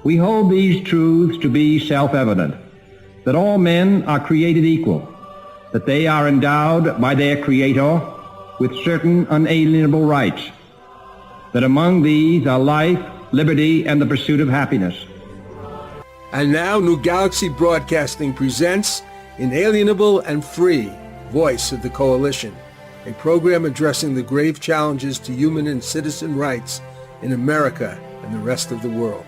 We hold these truths to be self-evident, that all men are created equal, that they are endowed by their Creator with certain unalienable rights, that among these are life, liberty, and the pursuit of happiness. And now New Galaxy Broadcasting presents Inalienable and Free, Voice of the Coalition, a program addressing the grave challenges to human and citizen rights in America and the rest of the world.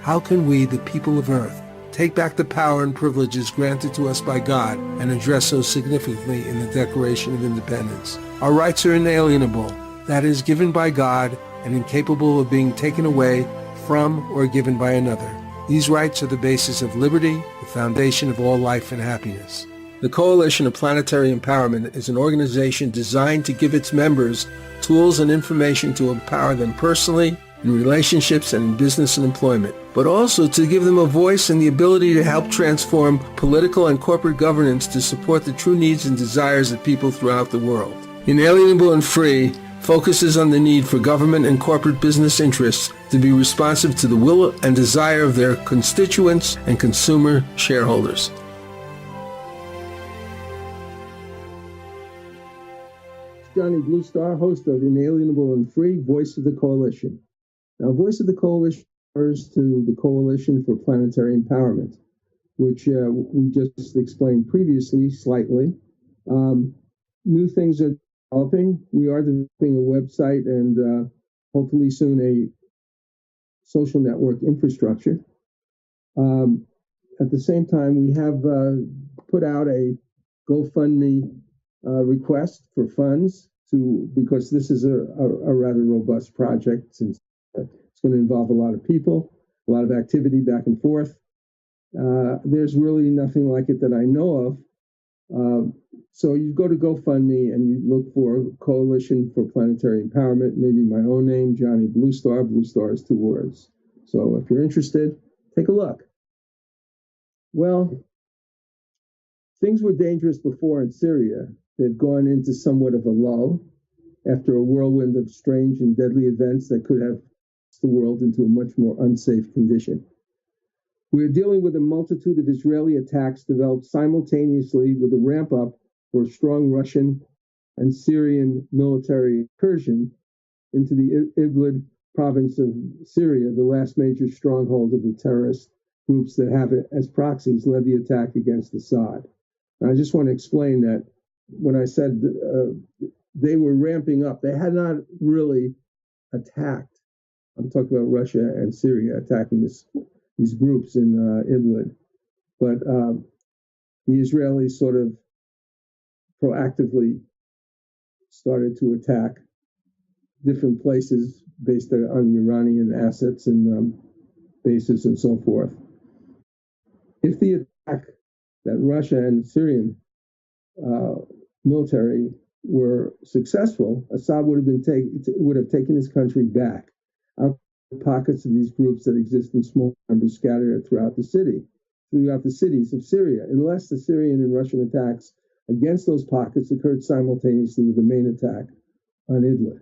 How can we, the people of Earth, take back the power and privileges granted to us by God and addressed so significantly in the Declaration of Independence? Our rights are inalienable, that is, given by God and incapable of being taken away from or given by another. These rights are the basis of liberty, the foundation of all life and happiness. The Coalition of Planetary Empowerment is an organization designed to give its members tools and information to empower them personally, in relationships and in business and employment, but also to give them a voice and the ability to help transform political and corporate governance to support the true needs and desires of people throughout the world. Inalienable and Free focuses on the need for government and corporate business interests to be responsive to the will and desire of their constituents and consumer shareholders. Johnny Blue Star, host of Inalienable and Free, Voice of the Coalition. Now, Voice of the Coalition refers to the Coalition for Planetary Empowerment, which we just explained previously slightly. New things are developing. We are developing a website and hopefully soon a social network infrastructure. At the same time, we have put out a GoFundMe request for funds because this is a rather robust project, since it's going to involve a lot of people, a lot of activity back and forth. There's really nothing like it that I know of. So you go to GoFundMe and you look for Coalition for Planetary Empowerment, maybe my own name, Johnny Blue Star. Blue Star is 2 words. So if you're interested, take a look. Well, things were dangerous before in Syria. They've gone into somewhat of a lull after a whirlwind of strange and deadly events that could have the world into a much more unsafe condition. We are dealing with a multitude of Israeli attacks developed simultaneously with a ramp up for a strong Russian and Syrian military incursion into the Idlib province of Syria, the last major stronghold of the terrorist groups that have it as proxies led the attack against Assad. And I just want to explain that when I said they were ramping up, they had not really attacked. I'm talking about Russia and Syria attacking these groups in Idlib. But the Israelis sort of proactively started to attack different places based on the Iranian assets and bases and so forth. If the attack that Russia and Syrian military were successful, Assad would have taken his country back. Out of pockets of these groups that exist in small numbers scattered throughout the cities of Syria, unless the Syrian and Russian attacks against those pockets occurred simultaneously with the main attack on Idlib.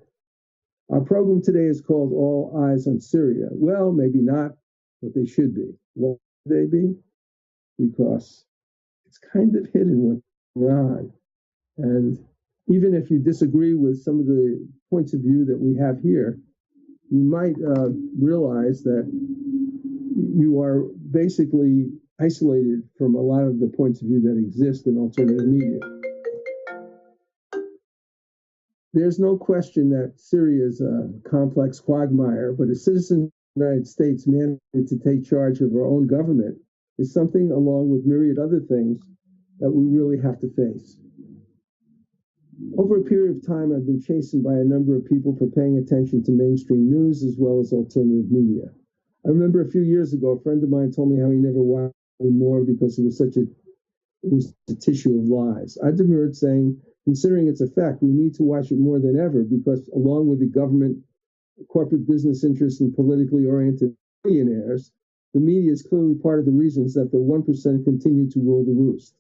Our program today is called All Eyes on Syria. Well, maybe not, but they should be. Why should they be? Because it's kind of hidden what's going on. And even if you disagree with some of the points of view that we have here, you might realize that you are basically isolated from a lot of the points of view that exist in alternative media. There's no question that Syria is a complex quagmire, but a citizen of the United States mandated to take charge of our own government is something, along with myriad other things, that we really have to face. Over a period of time, I've been chastened by a number of people for paying attention to mainstream news as well as alternative media. I remember a few years ago, a friend of mine told me how he never watched anymore because it was a tissue of lies. I demurred, saying, considering its effect, we need to watch it more than ever because, along with the government, corporate business interests, and politically oriented billionaires, the media is clearly part of the reasons that the 1% continue to rule the roost.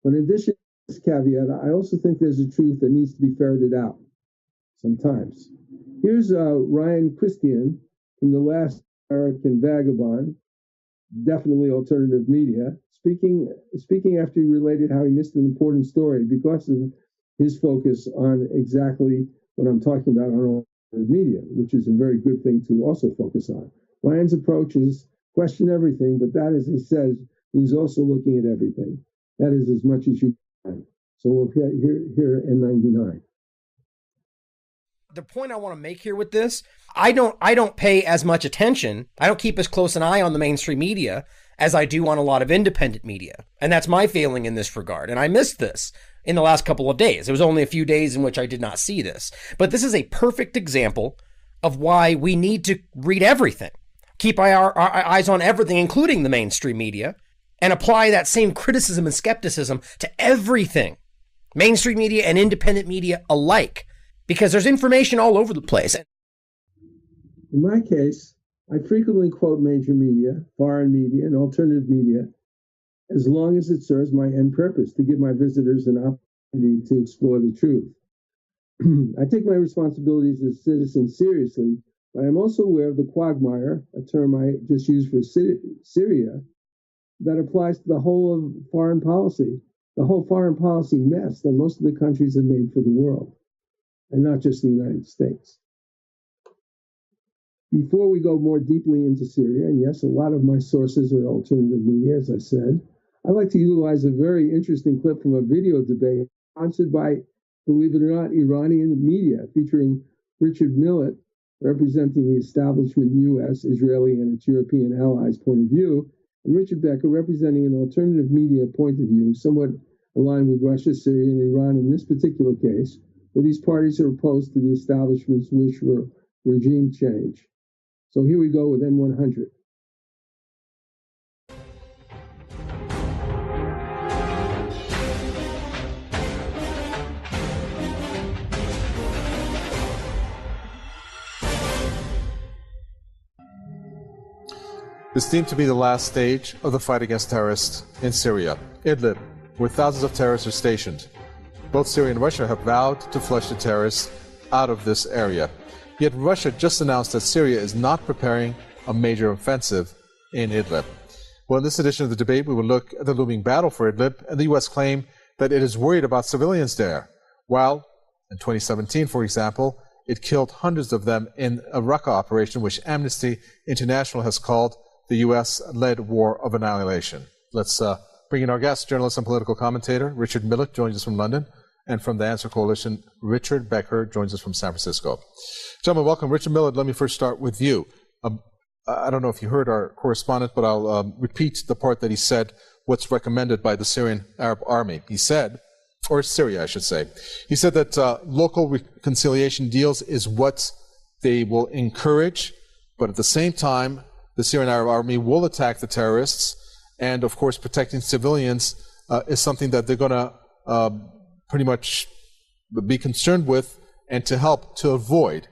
But in addition to this caveat, I also think there's a truth that needs to be ferreted out sometimes. Here's Ryan Christian from the last American vagabond, definitely alternative media, speaking after he related how he missed an important story because of his focus on exactly what I'm talking about on alternative media, which is a very good thing to also focus on. Ryan's approach is question everything, but that, as he says, he's also looking at everything. That is as much as you can. So we'll hear N99. The point I want to make here with this, I don't pay as much attention. I don't keep as close an eye on the mainstream media as I do on a lot of independent media. And that's my failing in this regard. And I missed this in the last couple of days. It was only a few days in which I did not see this. But this is a perfect example of why we need to read everything, keep our eyes on everything, including the mainstream media, and apply that same criticism and skepticism to everything, mainstream media and independent media alike. Because there's information all over the place. In my case, I frequently quote major media, foreign media, and alternative media, as long as it serves my end purpose, to give my visitors an opportunity to explore the truth. I take my responsibilities as a citizen seriously, but I'm also aware of the quagmire, a term I just used for Syria, that applies to the whole of foreign policy, the whole foreign policy mess that most of the countries have made for the world, and not just the United States. Before we go more deeply into Syria, and yes, a lot of my sources are alternative media, as I said, I'd like to utilize a very interesting clip from a video debate sponsored by, believe it or not, Iranian media, featuring Richard Millett, representing the establishment U.S., Israeli, and its European allies' point of view, and Richard Becker, representing an alternative media point of view, somewhat aligned with Russia, Syria, and Iran in this particular case, where these parties are opposed to the establishment's wish for regime change. So here we go with N100. This seemed to be the last stage of the fight against terrorists in Syria, Idlib, where thousands of terrorists are stationed. Both Syria and Russia have vowed to flush the terrorists out of this area. Yet Russia just announced that Syria is not preparing a major offensive in Idlib. Well, in this edition of the debate, we will look at the looming battle for Idlib and the U.S. claim that it is worried about civilians there, while in 2017, for example, it killed hundreds of them in a Raqqa operation, which Amnesty International has called the U.S.-led war of annihilation. Let's bring in our guest, journalist and political commentator Richard Millett joins us from London, and from the Answer Coalition, Richard Becker joins us from San Francisco. Gentlemen, welcome. Richard Millett, let me first start with you. I don't know if you heard our correspondent, but I'll repeat the part that he said, what's recommended by the Syrian Arab Army. He said, or Syria, I should say, he said that local reconciliation deals is what they will encourage, but at the same time, the Syrian Arab Army will attack the terrorists, and of course, protecting civilians is something that they're going to pretty much be concerned with and to help to avoid.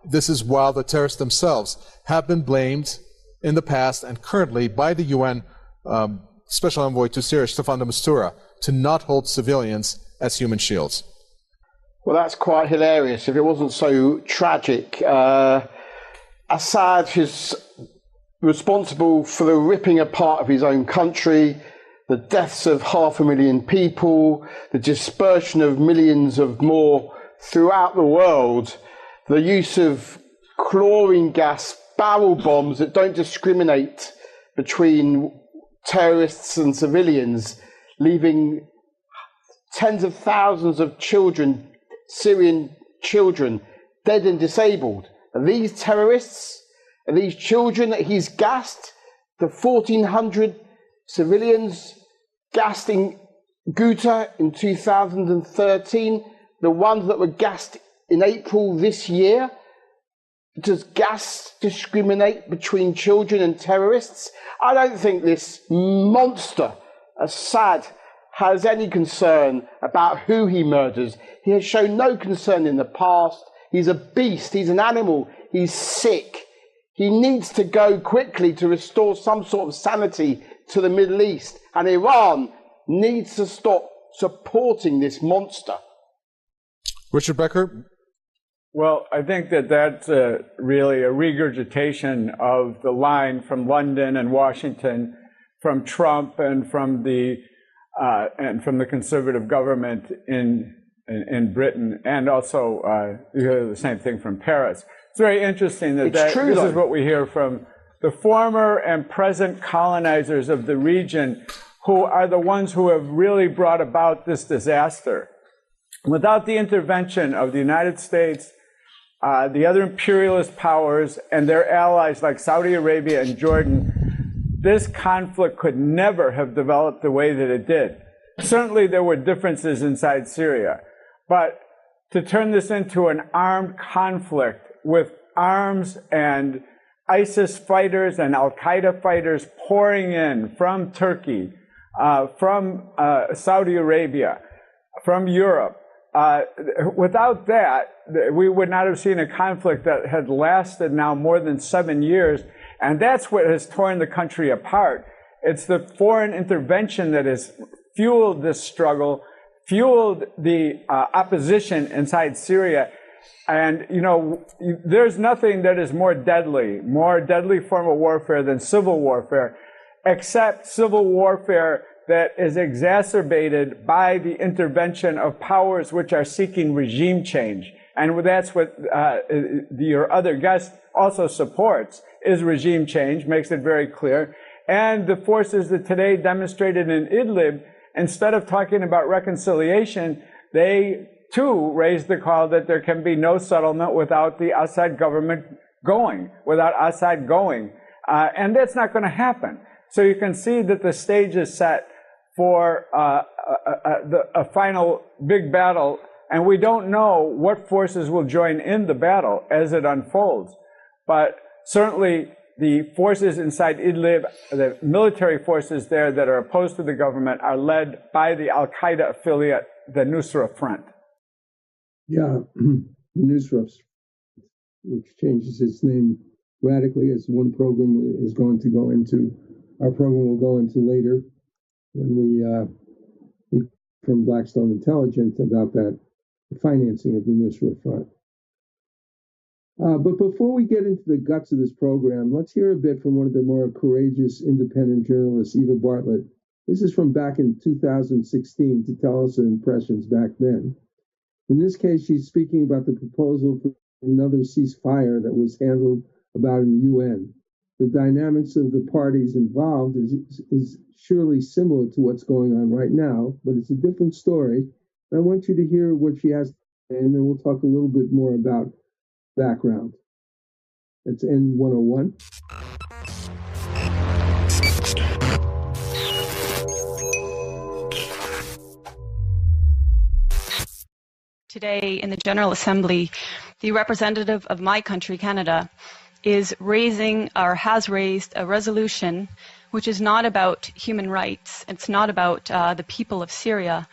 This is while the terrorists themselves have been blamed in the past and currently by the UN Special Envoy to Syria, Staffan de Mistura, to not hold civilians as human shields. Well, that's quite hilarious. If it wasn't so tragic, Assad is responsible for the ripping apart of his own country, the deaths of 500,000 people, the dispersion of millions of more throughout the world, the use of chlorine gas barrel bombs that don't discriminate between terrorists and civilians, leaving tens of thousands of children, Syrian children, dead and disabled. Are these terrorists? Are these children that he's gassed? The 1,400 civilians gassed in Ghouta in 2013, the ones that were gassed in April this year? Does gas discriminate between children and terrorists? I don't think this monster, Assad, has any concern about who he murders. He has shown no concern in the past. He's a beast. He's an animal. He's sick. He needs to go quickly to restore some sort of sanity to the Middle East. And Iran needs to stop supporting this monster. Richard Becker, Well, I think that that's really a regurgitation of the line from London and Washington, from Trump and from the conservative government in Britain, and also you hear the same thing from Paris. It's very interesting that this is what we hear from the former and present colonizers of the region, who are the ones who have really brought about this disaster. Without the intervention of the United States, the other imperialist powers and their allies like Saudi Arabia and Jordan, this conflict could never have developed the way that it did. Certainly there were differences inside Syria, but to turn this into an armed conflict with arms and ISIS fighters and Al-Qaeda fighters pouring in from Turkey, from Saudi Arabia, from Europe, without that, we would not have seen a conflict that had lasted now more than 7 years. And that's what has torn the country apart. It's the foreign intervention that has fueled this struggle, fueled the opposition inside Syria. And, you know, there's nothing that is more deadly form of warfare than civil warfare, except civil warfare that is exacerbated by the intervention of powers which are seeking regime change. And that's what your other guest also supports, is regime change, makes it very clear. And the forces that today demonstrated in Idlib, instead of talking about reconciliation, they too raised the call that there can be no settlement without the Assad government going, and that's not going to happen. So you can see that the stage is set for a final big battle, and we don't know what forces will join in the battle as it unfolds. But certainly the forces inside Idlib, the military forces there that are opposed to the government, are led by the Al-Qaeda affiliate, the Nusra Front. Yeah, the Nusra, which changes its name radically, as one program is going to go into. Our program will go into later when we from Blackstone Intelligence about that financing of the Nusra Front. But before we get into the guts of this program, let's hear a bit from one of the more courageous independent journalists, Eva Bartlett. This is from back in 2016 to tell us her impressions back then. In this case, she's speaking about the proposal for another ceasefire that was handled about in the UN. The dynamics of the parties involved is surely similar to what's going on right now, but it's a different story. I want you to hear what she has to say, and then we'll talk a little bit more about background. It's N101. Today in the General Assembly, the representative of my country, Canada, is raising or has raised a resolution which is not about human rights. It's not about the people of Syria.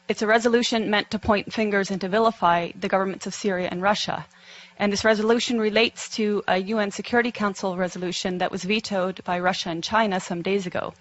It's a resolution meant to point fingers and to vilify the governments of Syria and Russia. And this resolution relates to a UN Security Council resolution that was vetoed by Russia and China some days ago.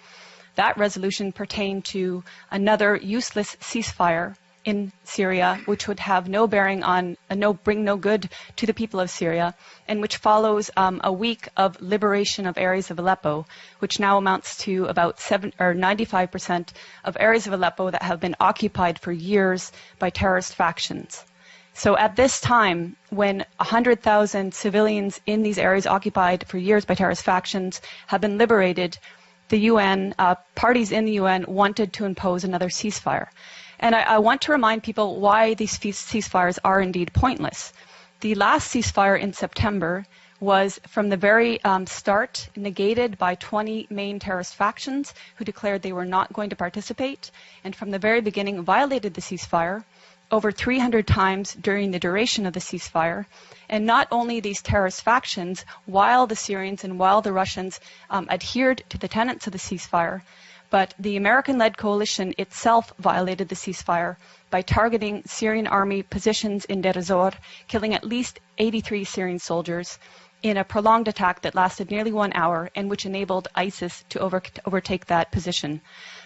That resolution pertained to another useless ceasefire in Syria, which would have no bearing on, bring no good to the people of Syria, and which follows a week of liberation of areas of Aleppo, which now amounts to about 95% of areas of Aleppo that have been occupied for years by terrorist factions. So at this time, when 100,000 civilians in these areas occupied for years by terrorist factions have been liberated, the UN, parties in the UN wanted to impose another ceasefire. And I want to remind people why these ceasefires are indeed pointless. The last ceasefire in September was from the very start negated by 20 main terrorist factions who declared they were not going to participate, and from the very beginning violated the ceasefire over 300 times during the duration of the ceasefire. And not only these terrorist factions, while the Syrians and while the Russians adhered to the tenets of the ceasefire, but the American-led coalition itself violated the ceasefire by targeting Syrian army positions in Deir ez-Zor, killing at least 83 Syrian soldiers in a prolonged attack that lasted nearly 1 hour and which enabled ISIS to overtake that position.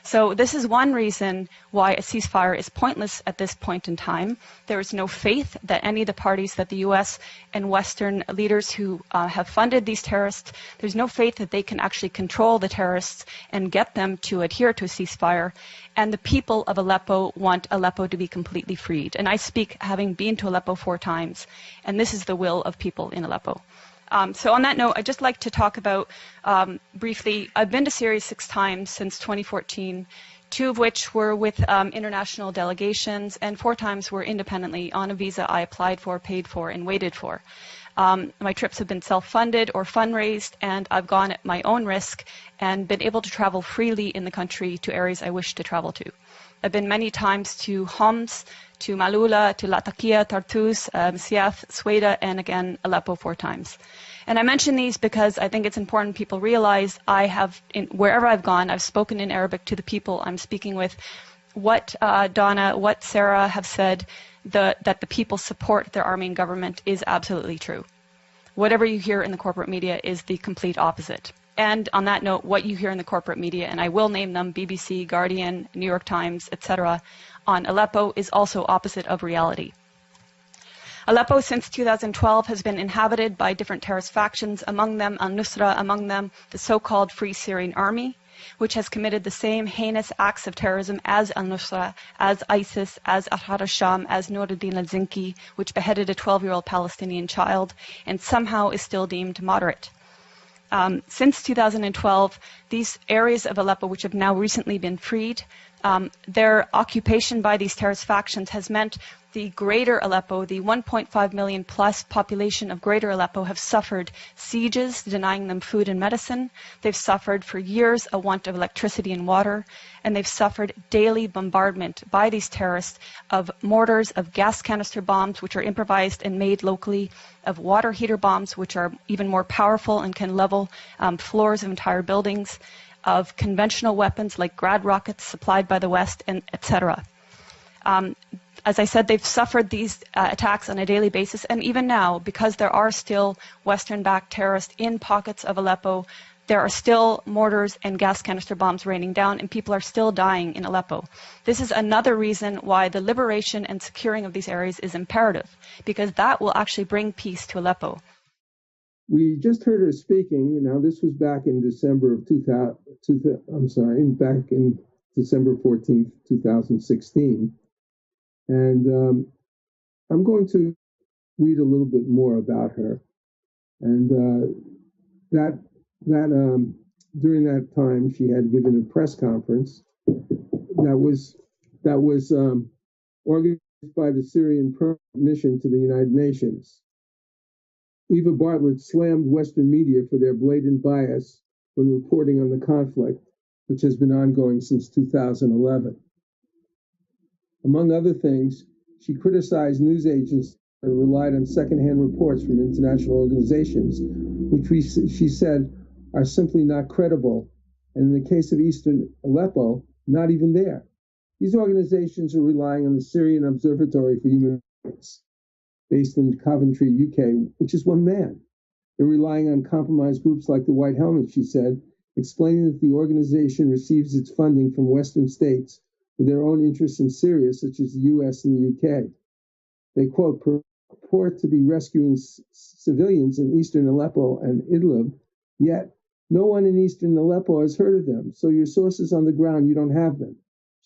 So this is one reason why a ceasefire is pointless at this point in time. There is no faith that any of the parties that the U.S. and Western leaders who have funded these terrorists, there's no faith that they can actually control the terrorists and get them to adhere to a ceasefire. And the people of Aleppo want Aleppo to be completely freed. And I speak having been to Aleppo 4 times, and this is the will of people in Aleppo. So on that note, I'd just like to talk about briefly, I've been to Syria 6 times since 2014, 2 of which were with international delegations, and 4 times were independently on a visa I applied for, paid for, and waited for. My trips have been self-funded or fundraised, and I've gone at my own risk and been able to travel freely in the country to areas I wish to travel to. I've been many times to Homs, to Malula, to Latakia, Tartus, Siaf, Sweda, and again, Aleppo 4 times. And I mention these because I think it's important people realize I have, wherever I've gone, I've spoken in Arabic to the people I'm speaking with. What Donna, what Sarah have said, that the people support their Armenian government is absolutely true. Whatever you hear in the corporate media is the complete opposite. And on that note, what you hear in the corporate media, and I will name them, BBC, Guardian, New York Times, etc., on Aleppo is also opposite of reality. Aleppo since 2012 has been inhabited by different terrorist factions, among them al-Nusra, among them the so-called Free Syrian Army, which has committed the same heinous acts of terrorism as al-Nusra, as ISIS, as Ahrar al-Sham, as Nuruddin al-Zinki, which beheaded a 12-year-old Palestinian child, and somehow is still deemed moderate. Since 2012, these areas of Aleppo, which have now recently been freed, their occupation by these terrorist factions has meant the greater Aleppo, the 1.5 million plus population of greater Aleppo have suffered sieges, denying them food and medicine. They've suffered for years a want of electricity and water, and they've suffered daily bombardment by these terrorists of mortars, of gas canister bombs, which are improvised and made locally, of water heater bombs, which are even more powerful and can level floors of entire buildings, of conventional weapons like Grad rockets supplied by the West, and etc. As I said, they've suffered these attacks on a daily basis, and even now, because there are still Western-backed terrorists in pockets of Aleppo, there are still mortars and gas canister bombs raining down, and people are still dying in Aleppo. This is another reason why the liberation and securing of these areas is imperative, because that will actually bring peace to Aleppo. We just heard her speaking. Now, this was back in December of back in December 14th, 2016. And I'm going to read a little bit more about her. And during that time, she had given a press conference that was organized by the Syrian Permanent Mission to the United Nations. Eva Bartlett slammed Western media for their blatant bias when reporting on the conflict, which has been ongoing since 2011. Among other things, she criticized news agencies that relied on secondhand reports from international organizations, which she said are simply not credible, and in the case of Eastern Aleppo, not even there. These organizations are relying on the Syrian Observatory for Human Rights, based in Coventry, UK, which is one man. They're relying on compromised groups like the White Helmets, she said, explaining that the organization receives its funding from Western states with their own interests in Syria, such as the US and the UK. They, quote, purport to be rescuing civilians in eastern Aleppo and Idlib, yet no one in eastern Aleppo has heard of them, so your sources on the ground, you don't have them,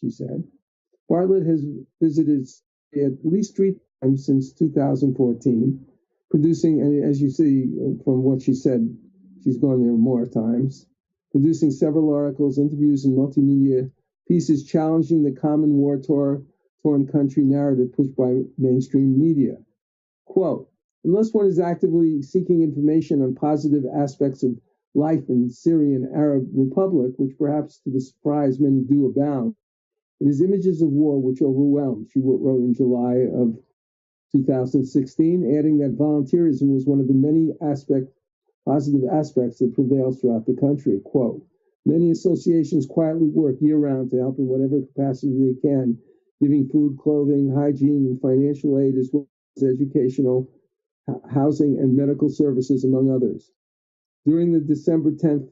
she said. Bartlett has visited at least 3 times since 2014, producing, and as you see from what she said, she's gone there more times, producing several articles, interviews, and multimedia pieces challenging the common war-torn country narrative pushed by mainstream media. Quote, unless one is actively seeking information on positive aspects of life in the Syrian Arab Republic, which perhaps to the surprise many do abound, it is images of war which overwhelm, she wrote in July of 2016, adding that volunteerism was one of the many positive aspects that prevails throughout the country. Quote, many associations quietly work year-round to help in whatever capacity they can, giving food, clothing, hygiene, and financial aid, as well as educational, housing, and medical services, among others. During the December 10th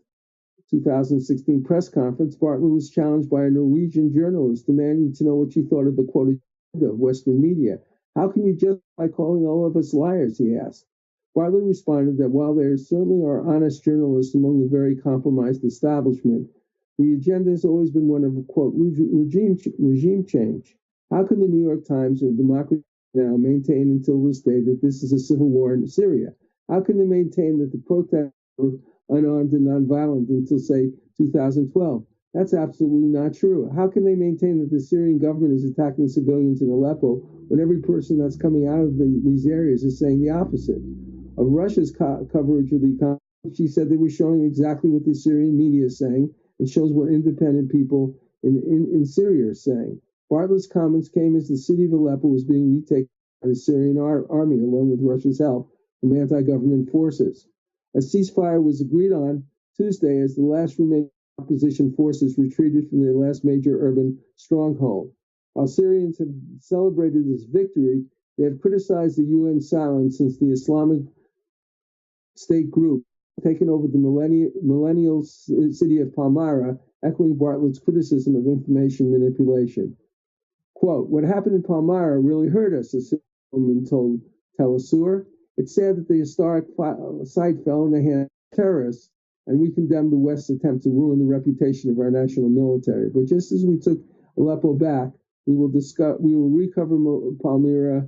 2016 press conference, Bartlett was challenged by a Norwegian journalist demanding to know what she thought of the quoted of Western media. How can you justify calling all of us liars, he asked. Bartlett responded that while there certainly are honest journalists among the very compromised establishment, the agenda has always been one of, quote, regime change. How can the New York Times or Democracy Now! Maintain until this day that this is a civil war in Syria? How can they maintain that the protests were unarmed and nonviolent until, say, 2012? That's absolutely not true. How can they maintain that the Syrian government is attacking civilians in Aleppo when every person that's coming out of these areas is saying the opposite? Of Russia's coverage of the economy, she said they were showing exactly what the Syrian media is saying and shows what independent people in Syria are saying. Bartlett's comments came as the city of Aleppo was being retaken by the Syrian army along with Russia's help from anti-government forces. A ceasefire was agreed on Tuesday as the last remaining opposition forces retreated from their last major urban stronghold. While Syrians have celebrated this victory, they have criticized the UN silence since the Islamic State group taken over the millennial city of Palmyra, echoing Bartlett's criticism of information manipulation. Quote, what happened in Palmyra really hurt us, a woman told Telesur. It's sad that the historic site fell in the hands of terrorists, and we condemn the West's attempt to ruin the reputation of our national military. But just as we took Aleppo back, we will recover Palmyra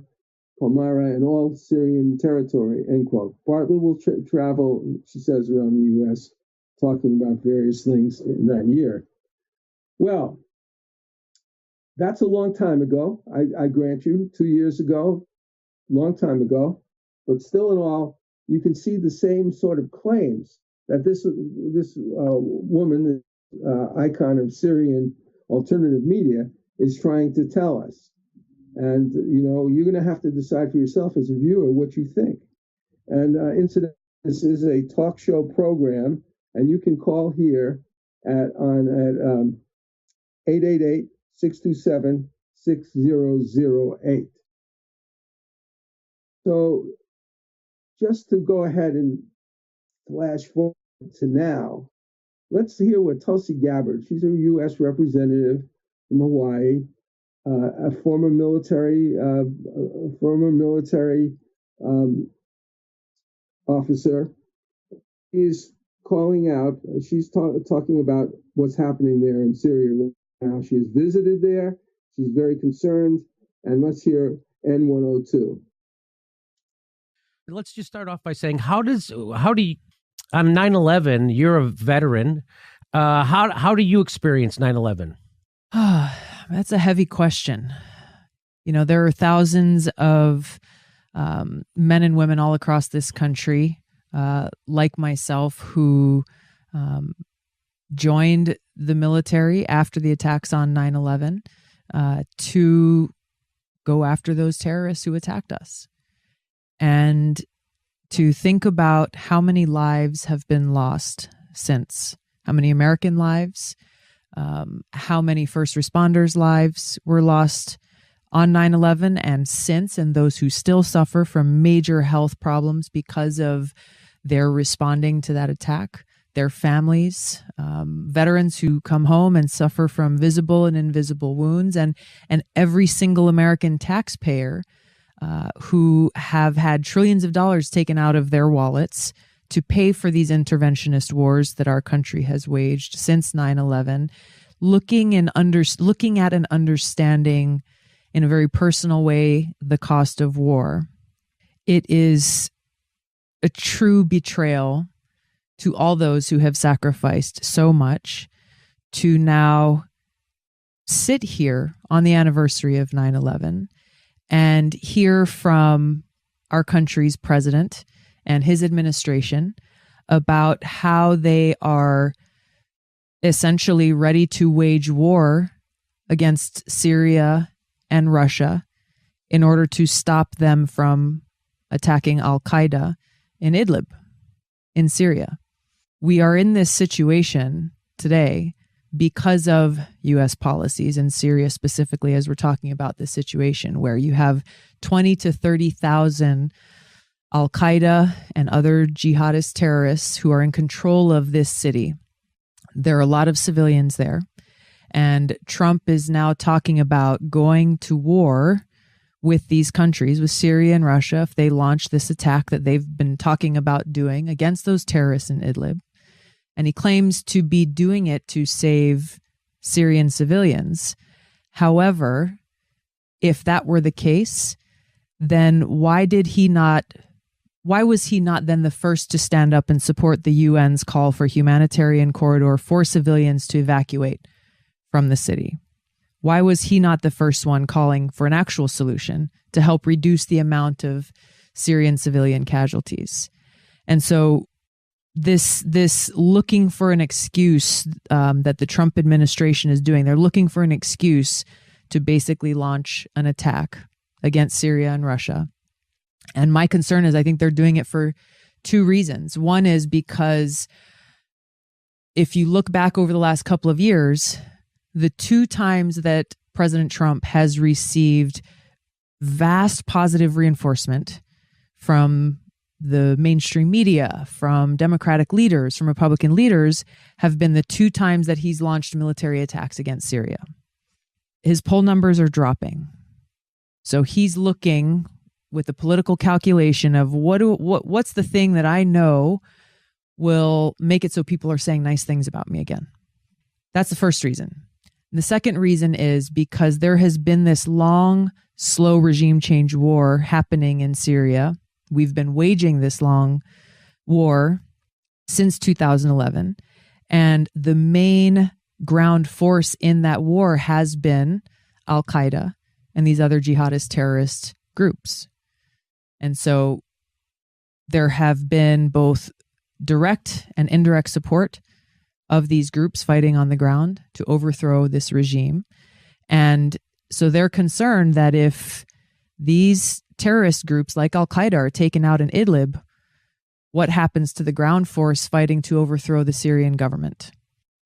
and all Syrian territory, end quote. Bartlett will travel, she says, around the U.S., talking about various things in that year. Well, that's a long time ago, I grant you, 2 years ago, long time ago. But still in all, you can see the same sort of claims that this woman, icon of Syrian alternative media, is trying to tell us. And, you're going to have to decide for yourself as a viewer what you think. And incidentally, this is a talk show program, and you can call here at 888-627-6008. So just to go ahead and flash forward to now, let's hear what Tulsi Gabbard, she's a U.S. representative from Hawaii, a former military officer. She's calling out, she's talking about what's happening there in Syria now. She has visited there. She's very concerned. And let's hear N102. Let's just start off by saying, how do you, on 9/11, you're a veteran. How do you experience 9/11? That's a heavy question. There are thousands of men and women all across this country, like myself, who joined the military after the attacks on 9/11 to go after those terrorists who attacked us. And to think about how many lives have been lost since, how many American lives, how many first responders' lives were lost on 9/11 and since, and those who still suffer from major health problems because of their responding to that attack, their families, veterans who come home and suffer from visible and invisible wounds, and every single American taxpayer who have had trillions of dollars taken out of their wallets to pay for these interventionist wars that our country has waged since 9/11, looking at and understanding in a very personal way the cost of war. It is a true betrayal to all those who have sacrificed so much to now sit here on the anniversary of 9/11 and hear from our country's president and his administration about how they are essentially ready to wage war against Syria and Russia in order to stop them from attacking Al-Qaeda in Idlib, in Syria. We are in this situation today because of U.S. policies in Syria specifically, as we're talking about this situation where you have 20 to 30,000 Al-Qaeda and other jihadist terrorists who are in control of this city. There are a lot of civilians there. And Trump is now talking about going to war with these countries, with Syria and Russia, if they launch this attack that they've been talking about doing against those terrorists in Idlib. And he claims to be doing it to save Syrian civilians. However, if that were the case, then why was he not then the first to stand up and support the UN's call for humanitarian corridor for civilians to evacuate from the city? Why was he not the first one calling for an actual solution to help reduce the amount of Syrian civilian casualties? And so this looking for an excuse that the Trump administration is doing, they're looking for an excuse to basically launch an attack against Syria and Russia. And my concern is I think they're doing it for two reasons. One is because if you look back over the last couple of years, the two times that President Trump has received vast positive reinforcement from the mainstream media, from Democratic leaders, from Republican leaders, have been the two times that he's launched military attacks against Syria. His poll numbers are dropping. So he's looking with the political calculation of what's the thing that I know will make it so people are saying nice things about me again. That's the first reason. The second reason is because there has been this long, slow regime change war happening in Syria. We've been waging this long war since 2011. And the main ground force in that war has been al-Qaeda and these other jihadist terrorist groups. And so there have been both direct and indirect support of these groups fighting on the ground to overthrow this regime. And so they're concerned that if these terrorist groups like al-Qaeda are taken out in Idlib, what happens to the ground force fighting to overthrow the Syrian government?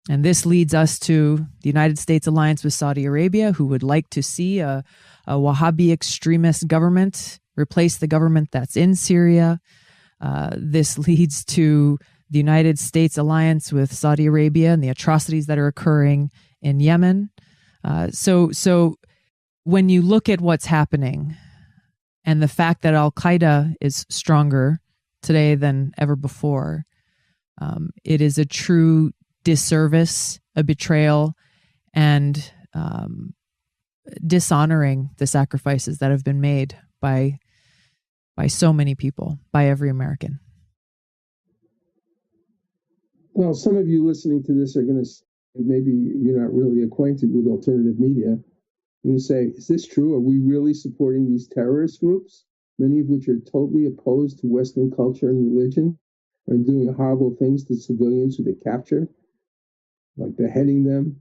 And this leads us to the United States alliance with Saudi Arabia, who would like to see a Wahhabi extremist government replace the government that's in Syria. This leads to the United States alliance with Saudi Arabia and the atrocities that are occurring in Yemen. So when you look at what's happening and the fact that al-Qaeda is stronger today than ever before, it is a true disservice, a betrayal, and dishonoring the sacrifices that have been made by so many people, by every American. Well, some of you listening to this are going to say, maybe you're not really acquainted with alternative media. You're going to say, is this true? Are we really supporting these terrorist groups, many of which are totally opposed to Western culture and religion, and doing horrible things to civilians who they capture, like beheading them,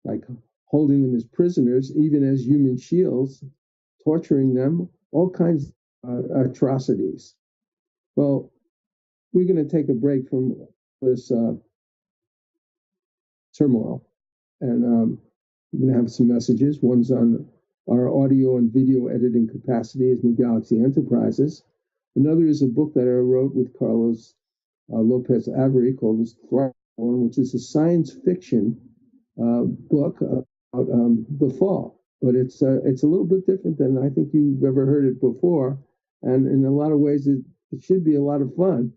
like holding them as prisoners, even as human shields, torturing them, all kinds of atrocities? Well, we're going to take a break from this turmoil, and we're going to have some messages. One's on our audio and video editing capacity as New Galaxy Enterprises. Another is a book that I wrote with Carlos Lopez Avery called Thrive, which is a science fiction book about the fall. But it's a little bit different than I think you've ever heard it before. And in a lot of ways, it should be a lot of fun.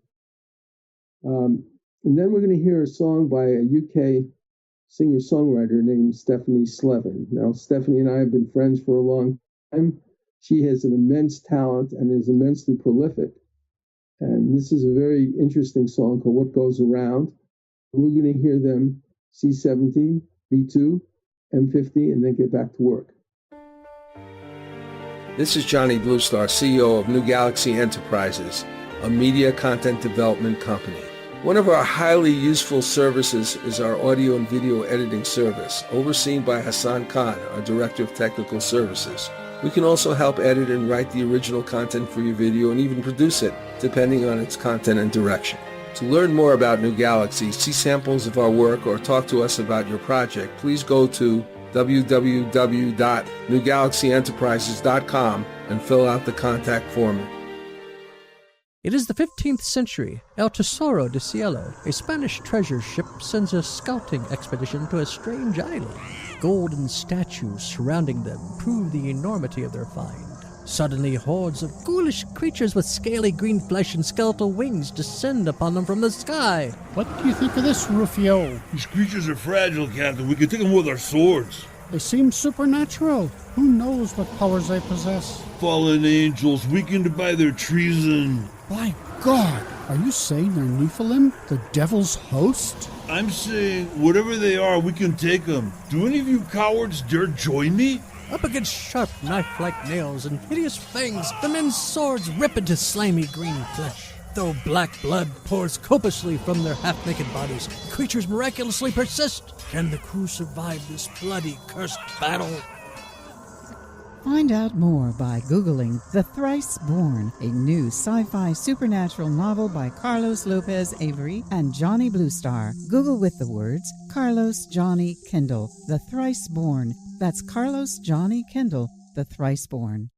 And then we're going to hear a song by a UK singer-songwriter named Stephanie Slevin. Now, Stephanie and I have been friends for a long time. She has an immense talent and is immensely prolific. And this is a very interesting song called What Goes Around. And we're going to hear them C-17, B-2, M50, and then get back to work. This is Johnny Bluestar, CEO of New Galaxy Enterprises, a media content development company. One of our highly useful services is our audio and video editing service, overseen by Hassan Khan, our Director of Technical Services. We can also help edit and write the original content for your video and even produce it, depending on its content and direction. To learn more about New Galaxy, see samples of our work, or talk to us about your project, please go to www.newgalaxyenterprises.com and fill out the contact form. It is the 15th century. El Tesoro de Cielo, a Spanish treasure ship, sends a scouting expedition to a strange island. Golden statues surrounding them prove the enormity of their find. Suddenly, hordes of ghoulish creatures with scaly green flesh and skeletal wings descend upon them from the sky. What do you think of this, Rufio? These creatures are fragile, Captain. We can take them with our swords. They seem supernatural. Who knows what powers they possess? Fallen angels, weakened by their treason. My God! Are you saying they're Nephilim, the devil's host? I'm saying, whatever they are, we can take them. Do any of you cowards dare join me? Up against sharp knife-like nails and hideous fangs, the men's swords rip into slimy green flesh. Though black blood pours copiously from their half-naked bodies, the creatures miraculously persist. Can the crew survive this bloody, cursed battle? Find out more by Googling The Thrice Born, a new sci-fi supernatural novel by Carlos Lopez Avery and Johnny Bluestar. Google with the words Carlos Johnny Kindle, The Thrice Born. That's Carlos Johnny Kindle, The Thrice Born.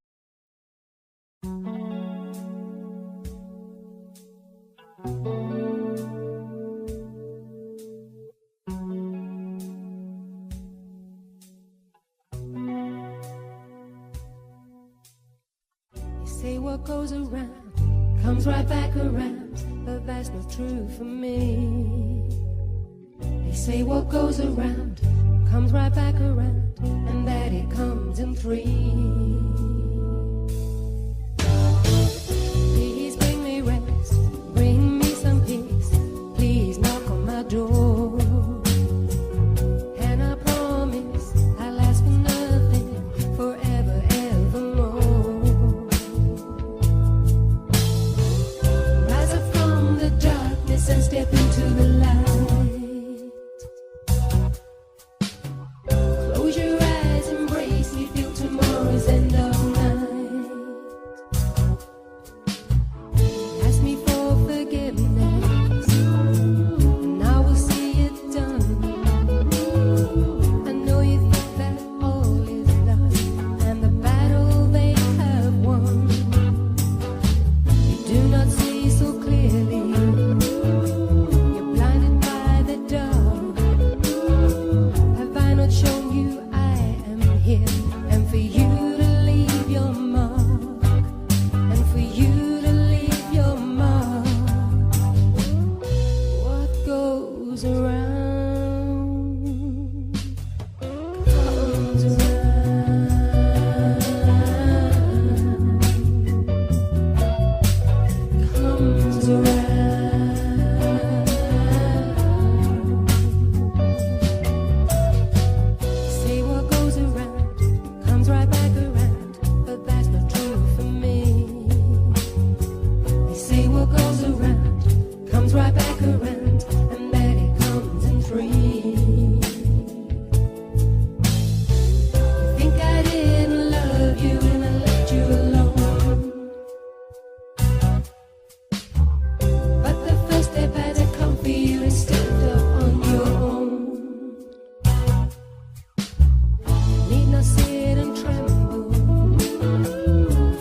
Say what goes around comes right back around, but that's not true for me. They say what goes around comes right back around, and that it comes in threes. Please bring me rest, bring me some peace. Please knock on my door, and I promise I'll ask for nothing forever, evermore. Rise up from the darkness and step into the light. Close your eyes, embrace me, feel tomorrow's end of night. Ask me for forgiveness, and I will see it done. I know you think that all is lost, and the battle they have won. You do not see so clearly, you're blinded by the dark. Have I not shown you I am here, and for you to leave your mark, and for you to leave your mark? What goes around comes around. Say what goes around comes right back around, but that's not true for me. They say what goes around comes right back around, and that it comes in threes. You think I didn't love you and I left you alone, but the first step had to come for you and stepped up on your own. Need not sit and tremble,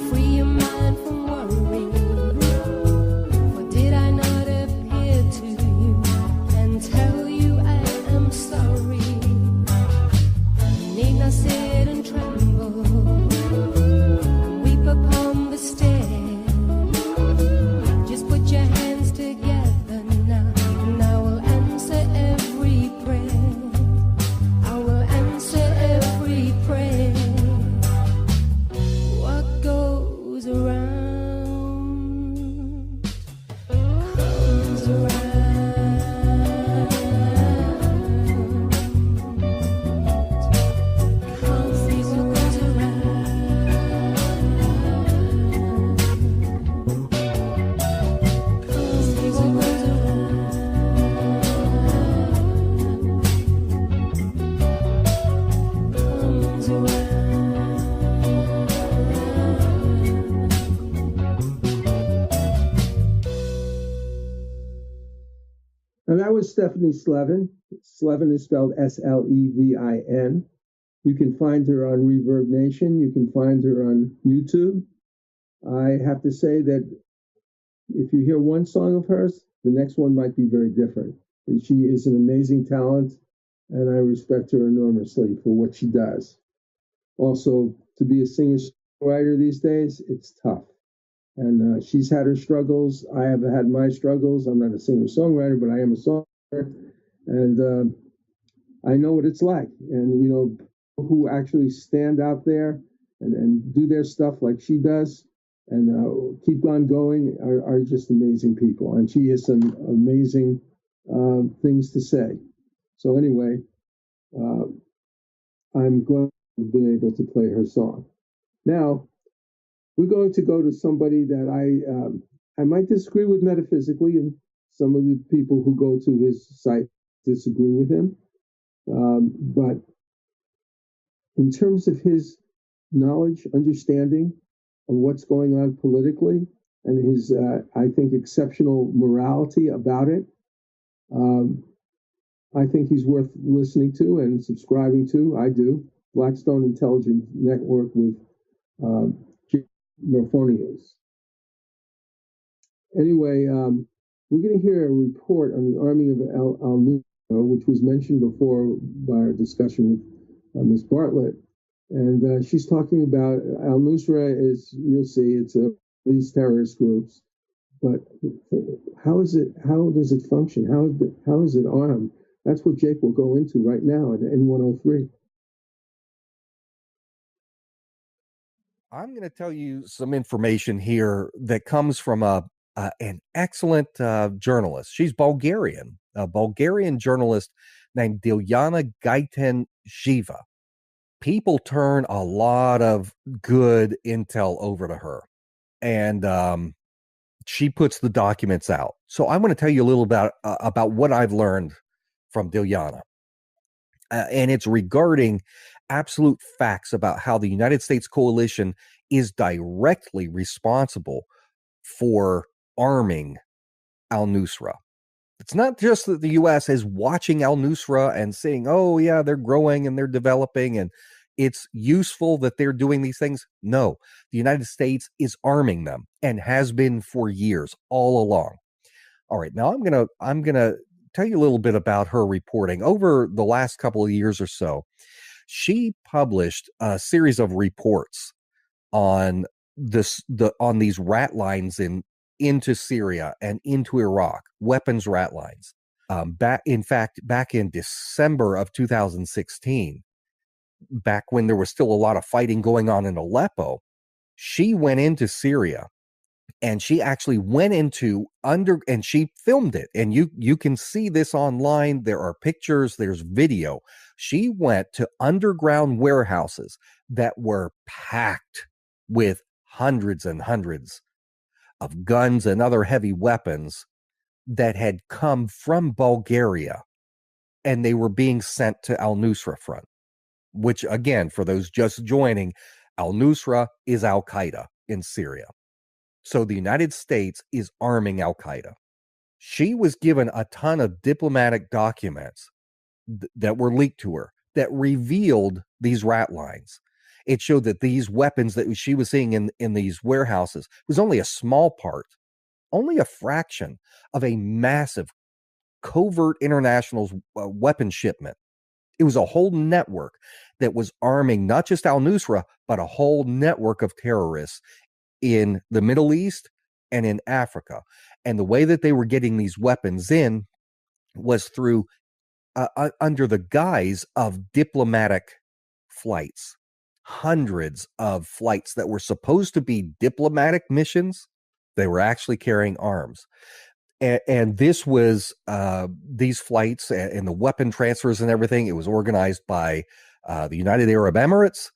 free your mind from worry. For did I not appear to you and tell you I am sorry? Need not sit and tremble and weep upon the stair. Just put your hands together now, and I will answer every prayer. I will answer every prayer. What goes around comes around. See what goes around. See what goes comes around. And that was Stephanie Slevin. Slevin is spelled Slevin. You can find her on Reverb Nation. You can find her on YouTube. I have to say that if you hear one song of hers, the next one might be very different. And she is an amazing talent, and I respect her enormously for what she does. Also, to be a singer-songwriter these days, it's tough. And she's had her struggles. I have had my struggles. I'm not a singer-songwriter, but I am a songwriter. And I know what it's like. And, you know, people who actually stand out there and do their stuff like she does and keep on going are just amazing people. And she has some amazing things to say. So anyway, I'm glad I've been able to play her song. Now, we're going to go to somebody that I might disagree with metaphysically, and some of the people who go to his site disagree with him. But in terms of his knowledge, understanding of what's going on politically, and his, I think, exceptional morality about it, I think he's worth listening to and subscribing to. I do. Blackstone Intelligence Network with Morphonius. Anyway, we're going to hear a report on the arming of al-Nusra, which was mentioned before by our discussion with Ms. Bartlett. And she's talking about al-Nusra is, you'll see, it's these terrorist groups. But how does it function? How is it armed? That's what Jake will go into right now at N103. I'm going to tell you some information here that comes from an excellent journalist. She's Bulgarian, a Bulgarian journalist named Dilyana Gaiten-Shiva. People turn a lot of good intel over to her, and she puts the documents out. So I'm going to tell you a little about what I've learned from Dilyana. And it's regarding absolute facts about how the United States coalition is directly responsible for arming al-Nusra. It's not just that the U.S. is watching al-Nusra and saying, oh, yeah, they're growing and they're developing and it's useful that they're doing these things. No, the United States is arming them and has been for years, all along. All right, now I'm gonna tell you a little bit about her reporting. Over the last couple of years or so, she published a series of reports on on these rat lines into Syria and into Iraq, weapons rat lines. Back in December of 2016, back when there was still a lot of fighting going on in Aleppo, she went into Syria. And she actually went into and she filmed it. And you can see this online. There are pictures, there's video. She went to underground warehouses that were packed with hundreds and hundreds of guns and other heavy weapons that had come from Bulgaria. And they were being sent to al-Nusra Front, which, again, for those just joining, al-Nusra is Al-Qaeda in Syria. So the United States is arming Al-Qaeda. She was given a ton of diplomatic documents that were leaked to her that revealed these rat lines. It showed that these weapons that she was seeing in these warehouses was only a small part, only a fraction of a massive covert international weapon shipment. It was a whole network that was arming not just al-Nusra, but a whole network of terrorists in the Middle East and in Africa. And the way that they were getting these weapons in was through under the guise of diplomatic flights. Hundreds of flights that were supposed to be diplomatic missions, they were actually carrying arms. And this was these flights and the weapon transfers and everything. It was organized by the United Arab Emirates,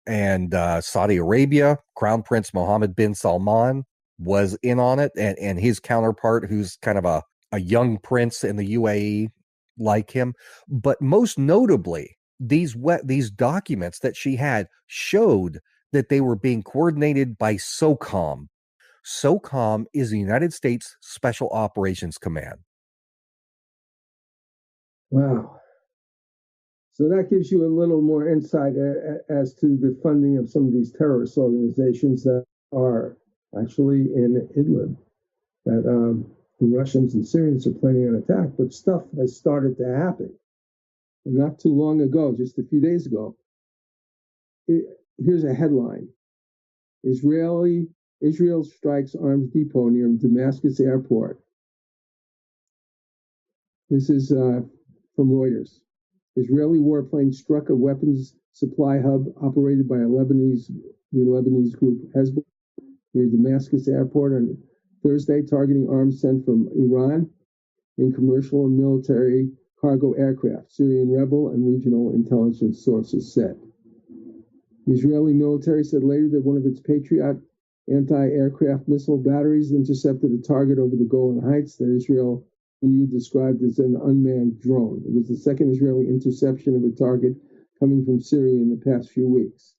and Saudi Arabia. Crown Prince Mohammed bin Salman was in on it, and his counterpart, who's kind of a young prince in the UAE like him. But most notably, these documents that she had showed that they were being coordinated by SOCOM. SOCOM is the United States Special Operations Command. Wow. So that gives you a little more insight as to the funding of some of these terrorist organizations that are actually in Idlib, that the Russians and Syrians are planning an attack, but stuff has started to happen. And not too long ago, just a few days ago, here's a headline. Israel strikes arms depot near Damascus airport. This is from Reuters. Israeli warplane struck a weapons supply hub operated by the Lebanese group Hezbollah near Damascus airport on Thursday, targeting arms sent from Iran in commercial and military cargo aircraft, Syrian rebel and regional intelligence sources said. The Israeli military said later that one of its Patriot anti-aircraft missile batteries intercepted a target over the Golan Heights that Israel described as an unmanned drone. It was the second Israeli interception of a target coming from Syria in the past few weeks.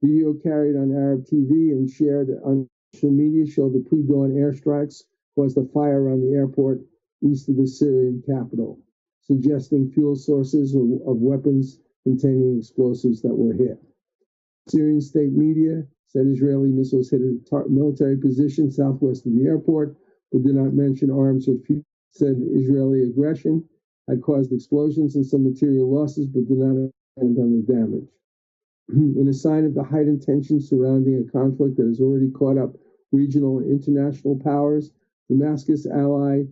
Video carried on Arab TV and shared on social media showed the pre-dawn airstrikes caused a fire around the airport east of the Syrian capital, suggesting fuel sources of weapons containing explosives that were hit. Syrian state media said Israeli missiles hit a military position southwest of the airport, but did not mention arms or fuel. Said Israeli aggression had caused explosions and some material losses, but did not end on the damage. In a sign of the heightened tension surrounding a conflict that has already caught up regional and international powers, Damascus ally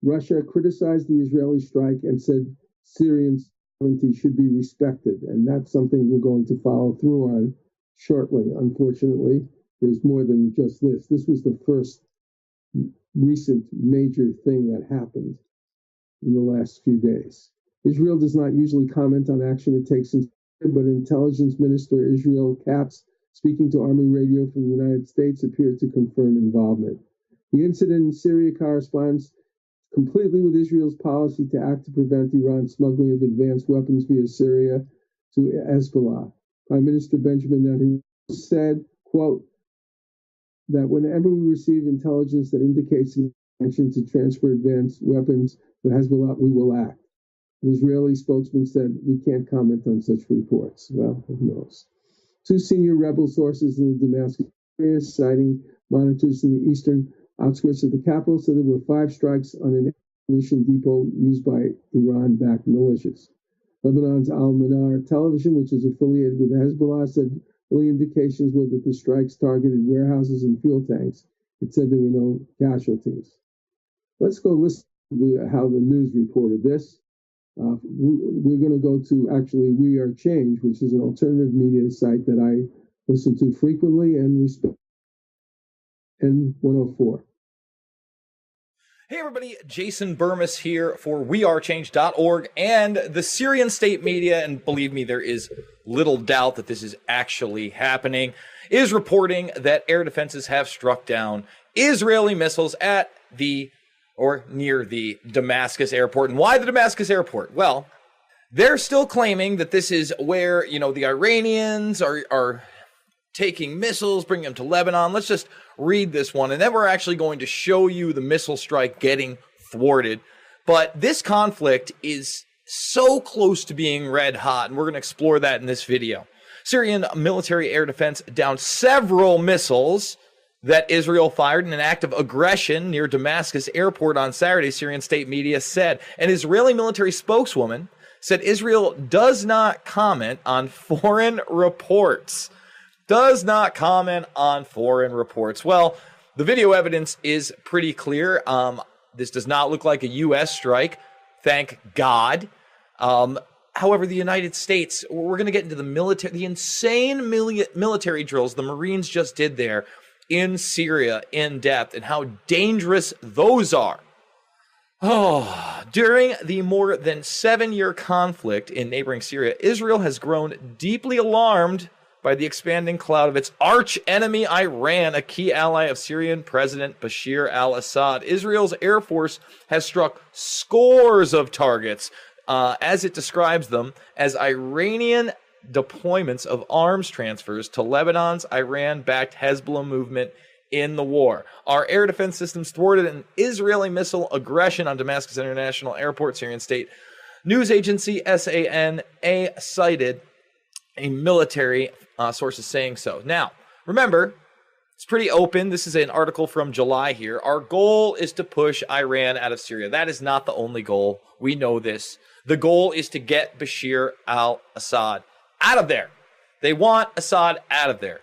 Russia criticized the Israeli strike and said Syrian sovereignty should be respected. And that's something we're going to follow through on shortly. Unfortunately, there's more than just this. This was the first recent major thing that happened in the last few days. Israel does not usually comment on action it takes in Syria, but Intelligence Minister Israel Katz, speaking to Army radio from the United States, appeared to confirm involvement. The incident in Syria corresponds completely with Israel's policy to act to prevent Iran's smuggling of advanced weapons via Syria to Hezbollah. Prime Minister Benjamin Netanyahu said, quote, that whenever we receive intelligence that indicates an intention to transfer advanced weapons to Hezbollah, we will act. An Israeli spokesman said, we can't comment on such reports. Well, who knows? Two senior rebel sources in the Damascus area, citing monitors in the eastern outskirts of the capital, said there were 5 strikes on an ammunition depot used by Iran-backed militias. Lebanon's Al-Manar television, which is affiliated with Hezbollah, said early indications were that the strikes targeted warehouses and fuel tanks. It said there were no casualties. Let's go listen to how the news reported this. We're going to go to actually We Are Change, which is an alternative media site that I listen to frequently and respect. N104. Hey everybody, Jason Burmis here for wearechange.org and the Syrian state media, and believe me, there is little doubt that this is actually happening, is reporting that air defenses have struck down Israeli missiles at the, or near the Damascus airport. And why the Damascus airport? Well, they're still claiming that this is where, the Iranians are taking missiles, bringing them to Lebanon. Let's just read this one, and then we're actually going to show you the missile strike getting thwarted. But this conflict is so close to being red hot, and we're going to explore that in this video. Syrian military air defense downed several missiles that Israel fired in an act of aggression near Damascus airport on Saturday, Syrian state media said. An Israeli military spokeswoman said Israel does not comment on foreign reports. Does not comment on foreign reports. Well, the video evidence is pretty clear. This does not look like a U.S. strike. Thank God. However, the United States, we're going to get into the insane military drills the Marines just did there in Syria in depth and how dangerous those are. During the more than 7-year conflict in neighboring Syria, Israel has grown deeply alarmed by the expanding cloud of its arch enemy, Iran, a key ally of Syrian President Bashir al-Assad. Israel's Air Force has struck scores of targets, as it describes them, as Iranian deployments of arms transfers to Lebanon's Iran-backed Hezbollah movement in the war. Our air defense systems thwarted an Israeli missile aggression on Damascus International Airport, Syrian state news agency SANA cited a military source is saying so. Now, remember, It's pretty open. This is an article from July here. Our goal is to push Iran out of Syria. That is not the only goal. We know this. The goal is to get Bashir al-Assad out of there. They want Assad out of there.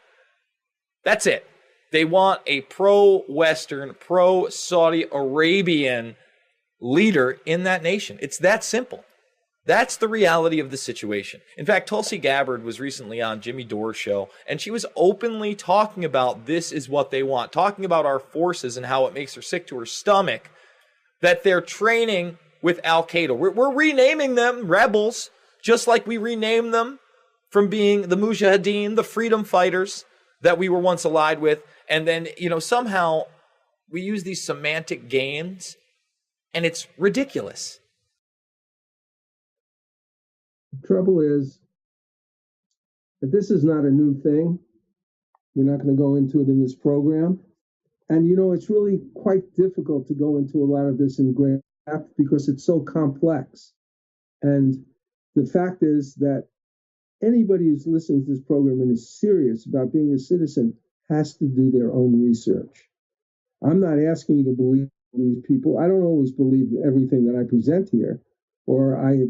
That's it. They want a pro-Western, pro-Saudi Arabian leader in that nation. It's that simple. That's the reality of the situation. In fact, Tulsi Gabbard was recently on Jimmy Dore's show, and she was openly talking about this is what they want, talking about our forces and how it makes her sick to her stomach that they're training with Al-Qaeda. We're renaming them rebels, just like we renamed them from being the Mujahideen, the freedom fighters that we were once allied with. And then, somehow we use these semantic games, and it's ridiculous. The trouble is that this is not a new thing. We're not going to go into it in this program. And, it's really quite difficult to go into a lot of this in great depth because it's so complex. And the fact is that anybody who's listening to this program and is serious about being a citizen has to do their own research. I'm not asking you to believe these people. I don't always believe everything that I present here, or I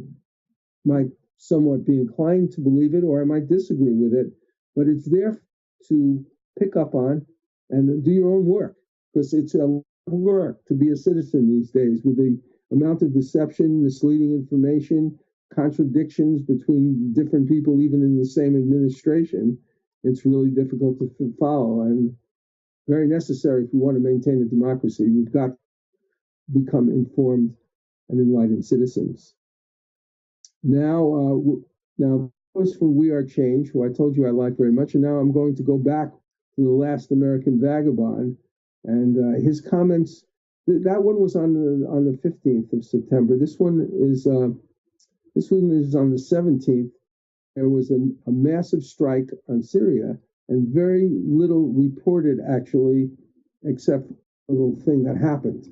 might somewhat be inclined to believe it, or I might disagree with it, but it's there to pick up on and do your own work, because it's a lot of work to be a citizen these days with the amount of deception, misleading information, contradictions between different people, even in the same administration. It's really difficult to follow and very necessary if we want to maintain a democracy. We've got to become informed and enlightened citizens. Now, was from We Are Change, who I told you I like very much, and now I'm going to go back to The Last American Vagabond, and his comments. That one was on the 15th of September. This one is on the 17th. There was a massive strike on Syria, and very little reported actually, except a little thing that happened.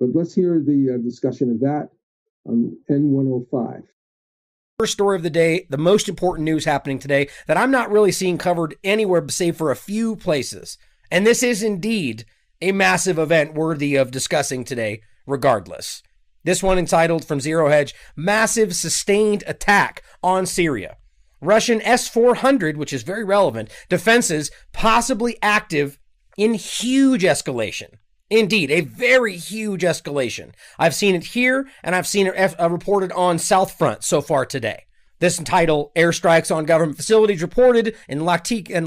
But let's hear the discussion of that on N105. First story of the day, the most important news happening today that I'm not really seeing covered anywhere save for a few places. And this is indeed a massive event worthy of discussing today, regardless. This one entitled from Zero Hedge, Massive Sustained Attack on Syria. Russian S-400, which is very relevant, defenses possibly active in huge escalation. Indeed, a very huge escalation. I've seen it here, and I've seen it reported on South Front so far today. This entitled, Airstrikes on Government Facilities Reported in Latakia,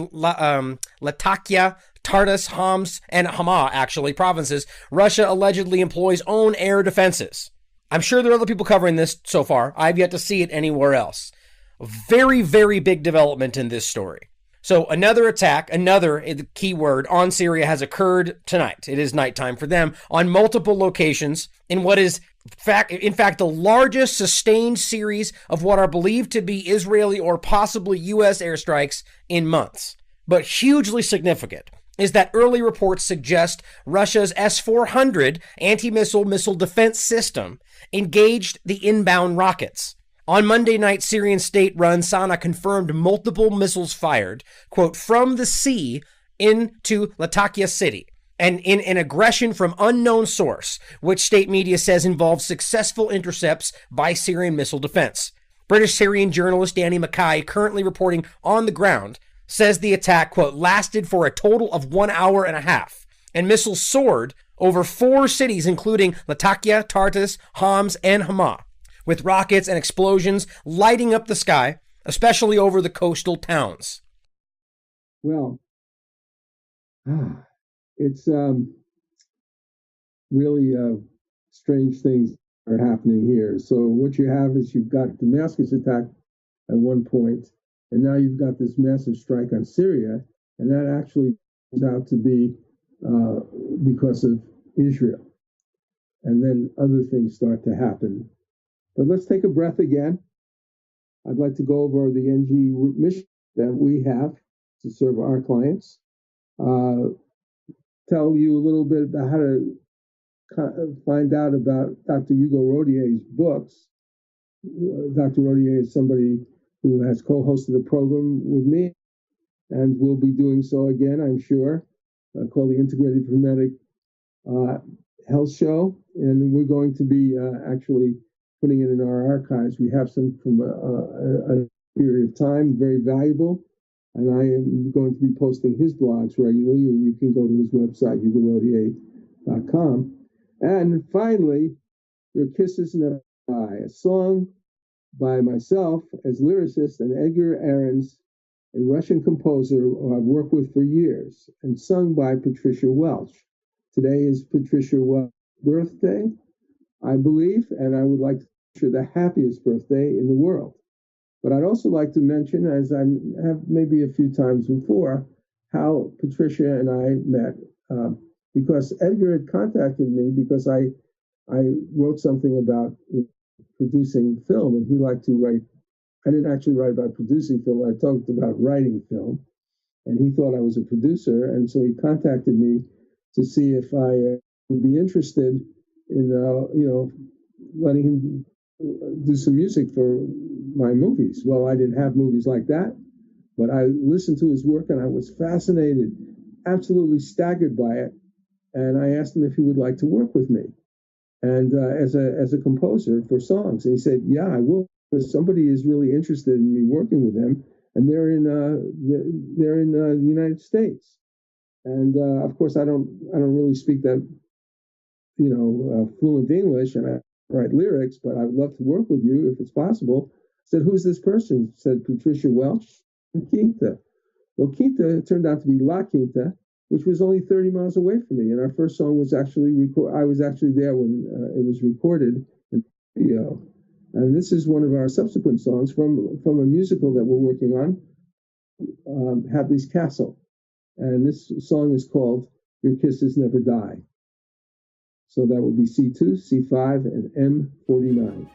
Tartus, Homs, and Hama, actually, provinces. Russia allegedly employs own air defenses. I'm sure there are other people covering this so far. I've yet to see it anywhere else. Very, very big development in this story. So another attack, another key word, on Syria has occurred tonight. It is nighttime for them on multiple locations in what is, in fact, the largest sustained series of what are believed to be Israeli or possibly U.S. airstrikes in months. But hugely significant is that early reports suggest Russia's S-400 anti-missile missile defense system engaged the inbound rockets. On Monday night, Syrian state-run Sana confirmed multiple missiles fired, quote, from the sea into Latakia city, and in an aggression from unknown source, which state media says involved successful intercepts by Syrian missile defense. British Syrian journalist Danny Mackay, currently reporting on the ground, says the attack, quote, lasted for a total of 1 hour and a half, and missiles soared over 4 cities, including Latakia, Tartus, Homs, and Hama, with rockets and explosions lighting up the sky, especially over the coastal towns. Well, it's really strange things are happening here. So what you have is you've got Damascus attack at one point, and now you've got this massive strike on Syria, and that actually turns out to be because of Israel. And then other things start to happen. But let's take a breath again. I'd like to go over the NG mission that we have to serve our clients. Tell you a little bit about how to find out about Dr. Hugo Rodier's books. Dr. Rodier is somebody who has co-hosted a program with me and will be doing so again, I'm sure. called the Integrated Hermetic Health Show, and we're going to be actually putting it in our archives. We have some from a period of time, very valuable, and I am going to be posting his blogs regularly, and you can go to his website, hugorodie.com. And finally, Your Kisses Never Die, a song by myself as lyricist and Edgar Ahrens, a Russian composer who I've worked with for years, and sung by Patricia Welch. Today is Patricia Welch's birthday, I believe, and I would like to wish her the happiest birthday in the world. But I'd also like to mention, as I have maybe a few times before, how Patricia and I met, because Edgar had contacted me because I wrote something about producing film, and he liked to write. I didn't actually write about producing film. I talked about writing film, and he thought I was a producer, and so he contacted me to see if I would be interested in, letting him do some music for my movies. Well, I didn't have movies like that, but I listened to his work and I was fascinated, absolutely staggered by it. And I asked him if he would like to work with me, and as a composer for songs. And he said, "Yeah, I will, because somebody is really interested in me working with them, and they're in the United States." And of course, I don't really speak that fluent English, and I write lyrics, but I'd love to work with you if it's possible. I said, "Who's this person?" He said, "Patricia Welch and Quinta." Well, Quinta turned out to be La Quinta, which was only 30 miles away from me. And our first song was actually I was actually there when it was recorded in the studio. And this is one of our subsequent songs from a musical that we're working on, Hadley's Castle. And this song is called Your Kisses Never Die. So that would be C2, C5, and M49.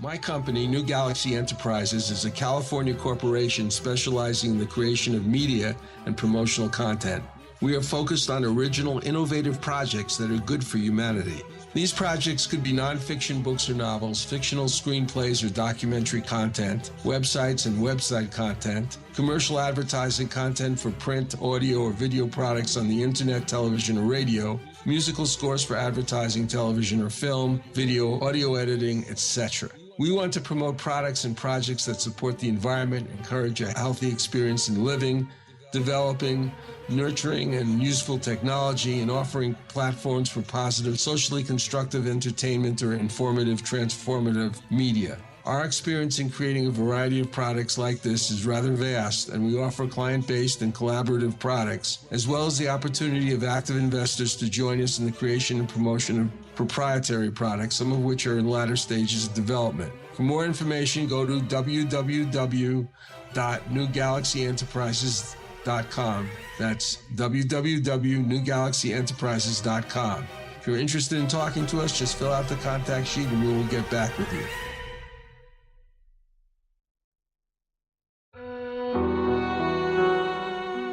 My company, New Galaxy Enterprises, is a California corporation specializing in the creation of media and promotional content. We are focused on original, innovative projects that are good for humanity. These projects could be nonfiction books or novels, fictional screenplays or documentary content, websites and website content, commercial advertising content for print, audio, or video products on the internet, television, or radio, musical scores for advertising, television, or film, video, audio editing, etc. We want to promote products and projects that support the environment, encourage a healthy experience in living, developing, nurturing, and useful technology, and offering platforms for positive, socially constructive entertainment or informative, transformative media. Our experience in creating a variety of products like this is rather vast, and we offer client-based and collaborative products, as well as the opportunity of active investors to join us in the creation and promotion of proprietary products, some of which are in latter stages of development. For more information, go to www.newgalaxyenterprises.com. That's www.newgalaxyenterprises.com. If you're interested in talking to us, just fill out the contact sheet and we will get back with you.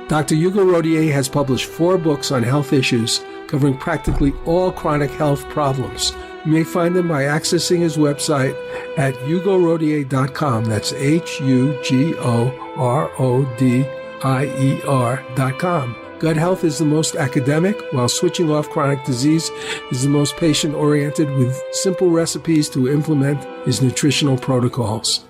Dr. Hugo Rodier has published 4 books on health issues covering practically all chronic health problems. You may find them by accessing his website at hugorodier.com. That's HUGORODIER.com. Gut health is the most academic, while switching off chronic disease is the most patient-oriented, with simple recipes to implement his nutritional protocols.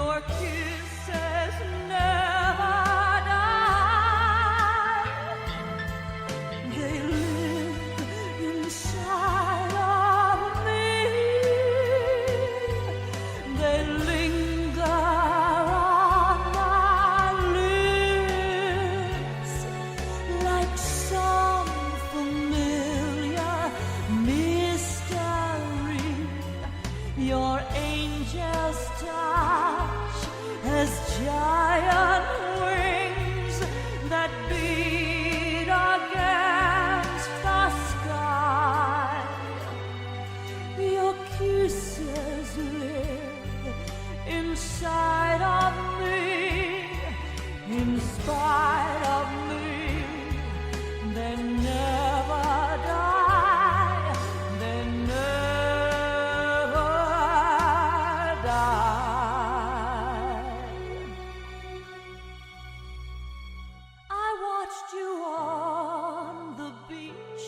Your kisses never die. They live inside of me. They linger on my lips like some familiar mystery. Your angel's touch has giant wings that beat against the sky. Your kisses live inside of me, in spite of me. They never die. They never die. I watched you on the beach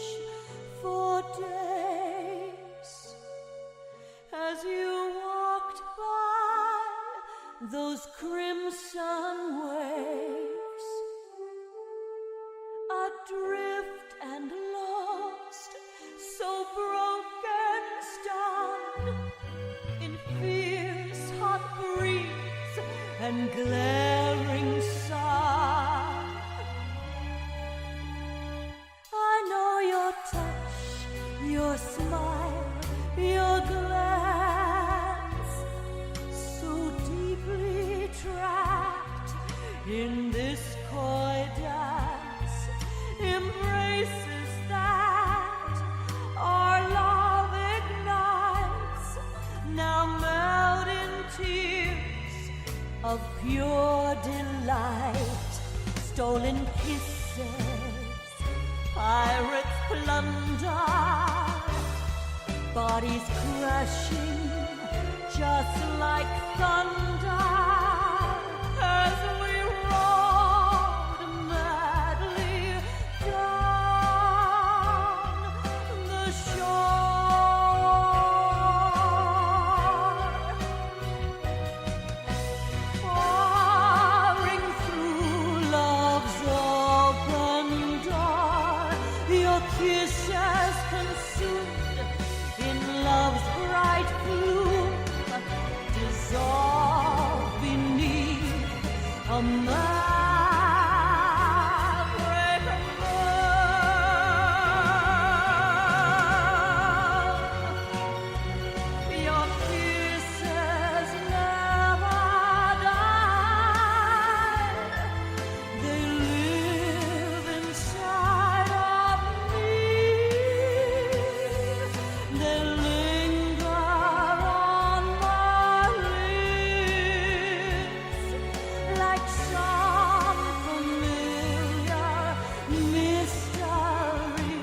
for days as you walked by those crimson waves, adrift and lost, so broken, stunned in fierce hot breeze and glaring sun. I know your touch, your smile, your glance, so deeply trapped in this coy dance, embraces that our love ignites, now melt in tears of pure delight. Stolen kisses, pirates plunder, bodies crashing just like thunder as we rode madly down the shore, pouring through love's open door. Your kisses consumed in love's bright plume, dissolve beneath a maverick moon. Your kisses never die. They live inside of me. They linger on my lips like some familiar mystery.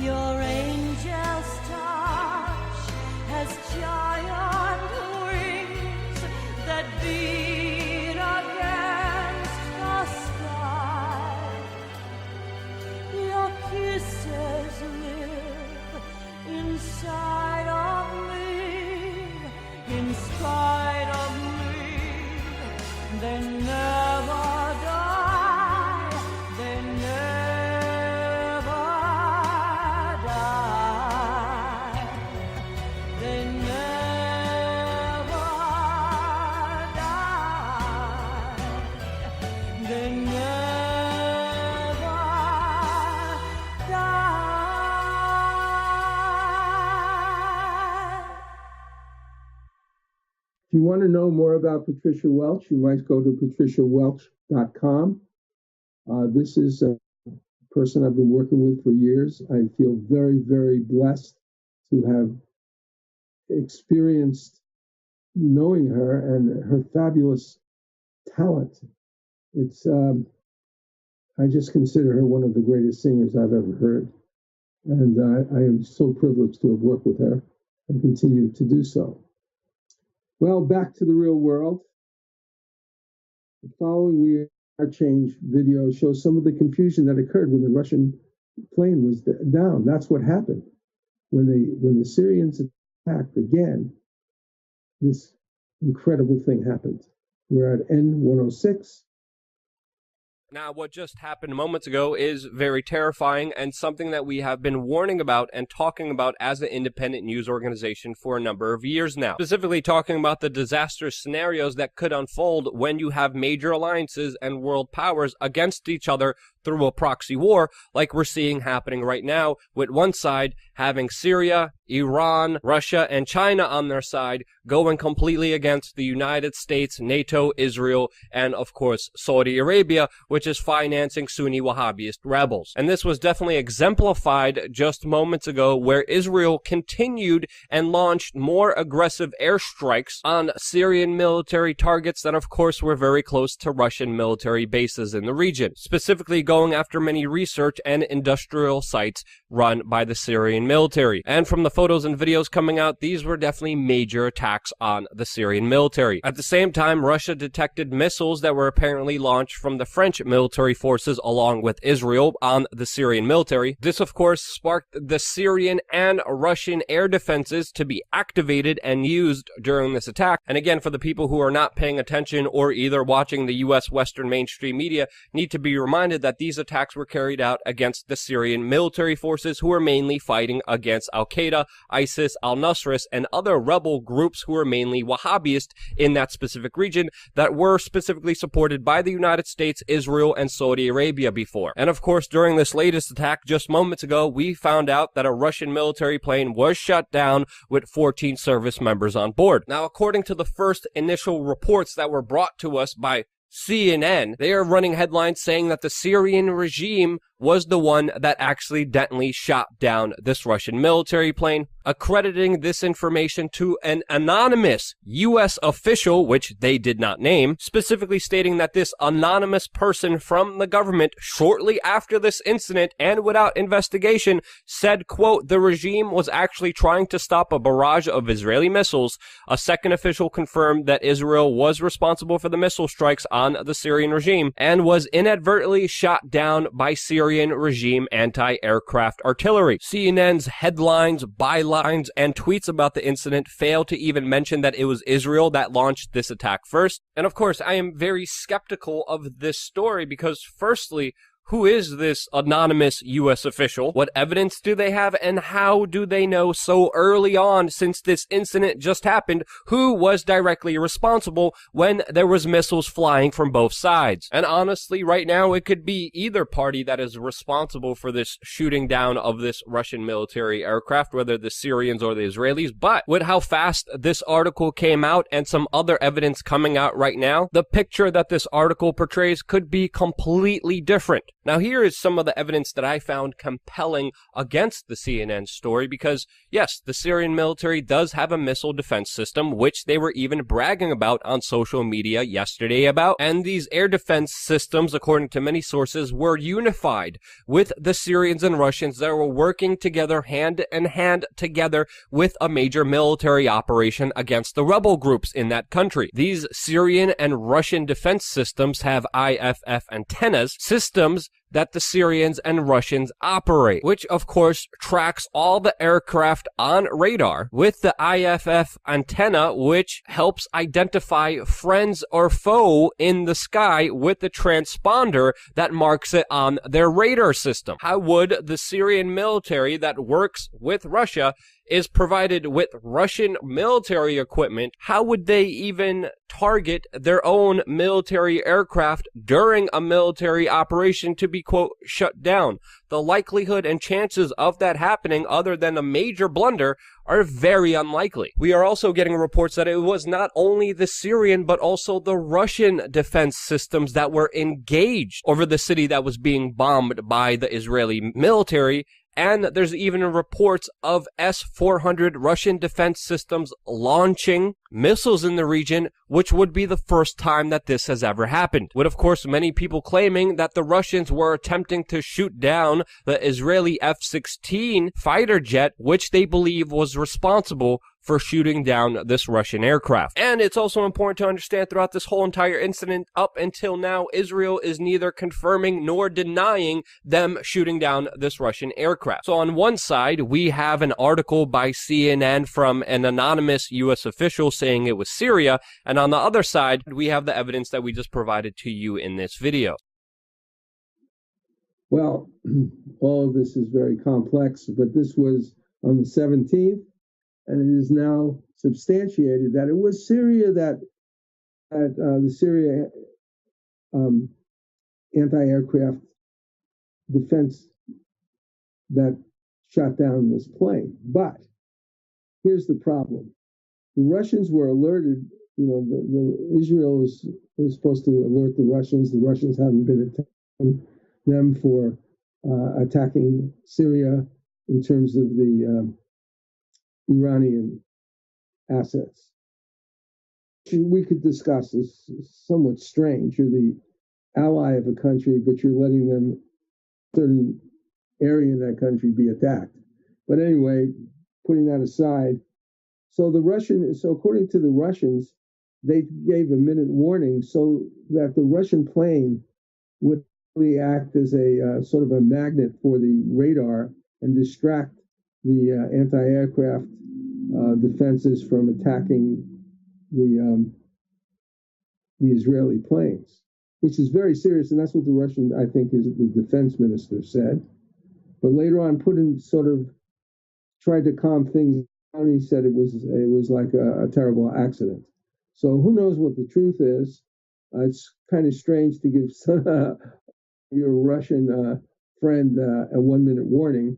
Your angel's touch has giant wings that beat against the sky. Your kisses live inside of me, in spite of me. They never die. They never die. They never die. They never die. If you want to know more about Patricia Welch, you might go to patriciawelch.com. This is a person I've been working with for years. I feel very, very blessed to have experienced knowing her and her fabulous talent. It's I just consider her one of the greatest singers I've ever heard. And I am so privileged to have worked with her and continue to do so. Well, back to the real world. The following We Are Changed video shows some of the confusion that occurred when the Russian plane was down. That's what happened. When the Syrians attacked again, this incredible thing happened. We're at N106. Now, what just happened moments ago is very terrifying and something that we have been warning about and talking about as an independent news organization for a number of years now. Specifically talking about the disastrous scenarios that could unfold when you have major alliances and world powers against each other through a proxy war like we're seeing happening right now, with one side having Syria, Iran, Russia, and China on their side going completely against the United States, NATO, Israel, and of course Saudi Arabia, which is financing Sunni Wahhabist rebels. And this was definitely exemplified just moments ago, where Israel continued and launched more aggressive airstrikes on Syrian military targets that of course were very close to Russian military bases in the region, specifically going after many research and industrial sites run by the Syrian military. And from the photos and videos coming out, these were definitely major attacks on the Syrian military. At the same time, Russia detected missiles that were apparently launched from the French military forces along with Israel on the Syrian military. This, of course, sparked the Syrian and Russian air defenses to be activated and used during this attack. And again, for the people who are not paying attention or either watching the U.S. Western mainstream media, need to be reminded that these attacks were carried out against the Syrian military forces, who are mainly fighting against Al-Qaeda, ISIS, al-Nusra, and other rebel groups who are mainly Wahhabist in that specific region that were specifically supported by the United States, Israel, and Saudi Arabia before. And of course, during this latest attack just moments ago, we found out that a Russian military plane was shot down with 14 service members on board. Now, according to the first initial reports that were brought to us by CNN, they are running headlines saying that the Syrian regime was the one that accidentally shot down this Russian military plane, accrediting this information to an anonymous U.S. official, which they did not name, specifically stating that this anonymous person from the government, shortly after this incident and without investigation, said, quote, the regime was actually trying to stop a barrage of Israeli missiles. A second official confirmed that Israel was responsible for the missile strikes on the Syrian regime and was inadvertently shot down by Syrian regime anti-aircraft artillery. CNN's headlines, bylines, and tweets about the incident fail to even mention that it was Israel that launched this attack first. And of course, I am very skeptical of this story because, firstly, who is this anonymous U.S. official? What evidence do they have? And how do they know so early on, since this incident just happened, who was directly responsible when there was missiles flying from both sides? And honestly, right now, it could be either party that is responsible for this shooting down of this Russian military aircraft, whether the Syrians or the Israelis. But with how fast this article came out and some other evidence coming out right now, the picture that this article portrays could be completely different. Now, here is some of the evidence that I found compelling against the CNN story because, yes, the Syrian military does have a missile defense system, which they were even bragging about on social media yesterday about, and these air defense systems, according to many sources, were unified with the Syrians and Russians that were working together hand in hand together with a major military operation against the rebel groups in that country. These Syrian and Russian defense systems have IAF antennas, systems that the Syrians and Russians operate, which of course tracks all the aircraft on radar with the IAF antenna, which helps identify friends or foe in the sky with the transponder that marks it on their radar system. How would the Syrian military that works with Russia is provided with Russian military equipment, how would they even target their own military aircraft during a military operation to be, quote, shut down? The likelihood and chances of that happening, other than a major blunder, are very unlikely. We are also getting reports that it was not only the Syrian, but also the Russian defense systems that were engaged over the city that was being bombed by the Israeli military. And there's even reports of S-400 Russian defense systems launching missiles in the region, which would be the first time that this has ever happened. With, of course, many people claiming that the Russians were attempting to shoot down the Israeli F-16 fighter jet, which they believe was responsible for shooting down this Russian aircraft. And it's also important to understand throughout this whole entire incident, up until now, Israel is neither confirming nor denying them shooting down this Russian aircraft. So on one side, we have an article by CNN from an anonymous U.S. official saying it was Syria, and on the other side, we have the evidence that we just provided to you in this video. Well, all of this is very complex, but this was on the 17th, and it is now substantiated that it was Syria that the Syria anti-aircraft defense that shot down this plane. But here's the problem. The Russians were alerted, Israel was supposed to alert the Russians. The Russians haven't been attacking them for attacking Syria in terms of the Iranian assets. We could discuss this. It's somewhat strange. You're the ally of a country, but you're letting them, certain area in that country, be attacked. But anyway, putting that aside, so according to the Russians, they gave a minute warning so that the Russian plane would act as a sort of a magnet for the radar and distract the anti-aircraft defenses from attacking the Israeli planes, which is very serious, and that's what the Russian, I think, is the defense minister said. But later on, Putin sort of tried to calm things down. He said it was like a terrible accident. So who knows what the truth is? It's kind of strange to give your Russian friend a 1 minute warning,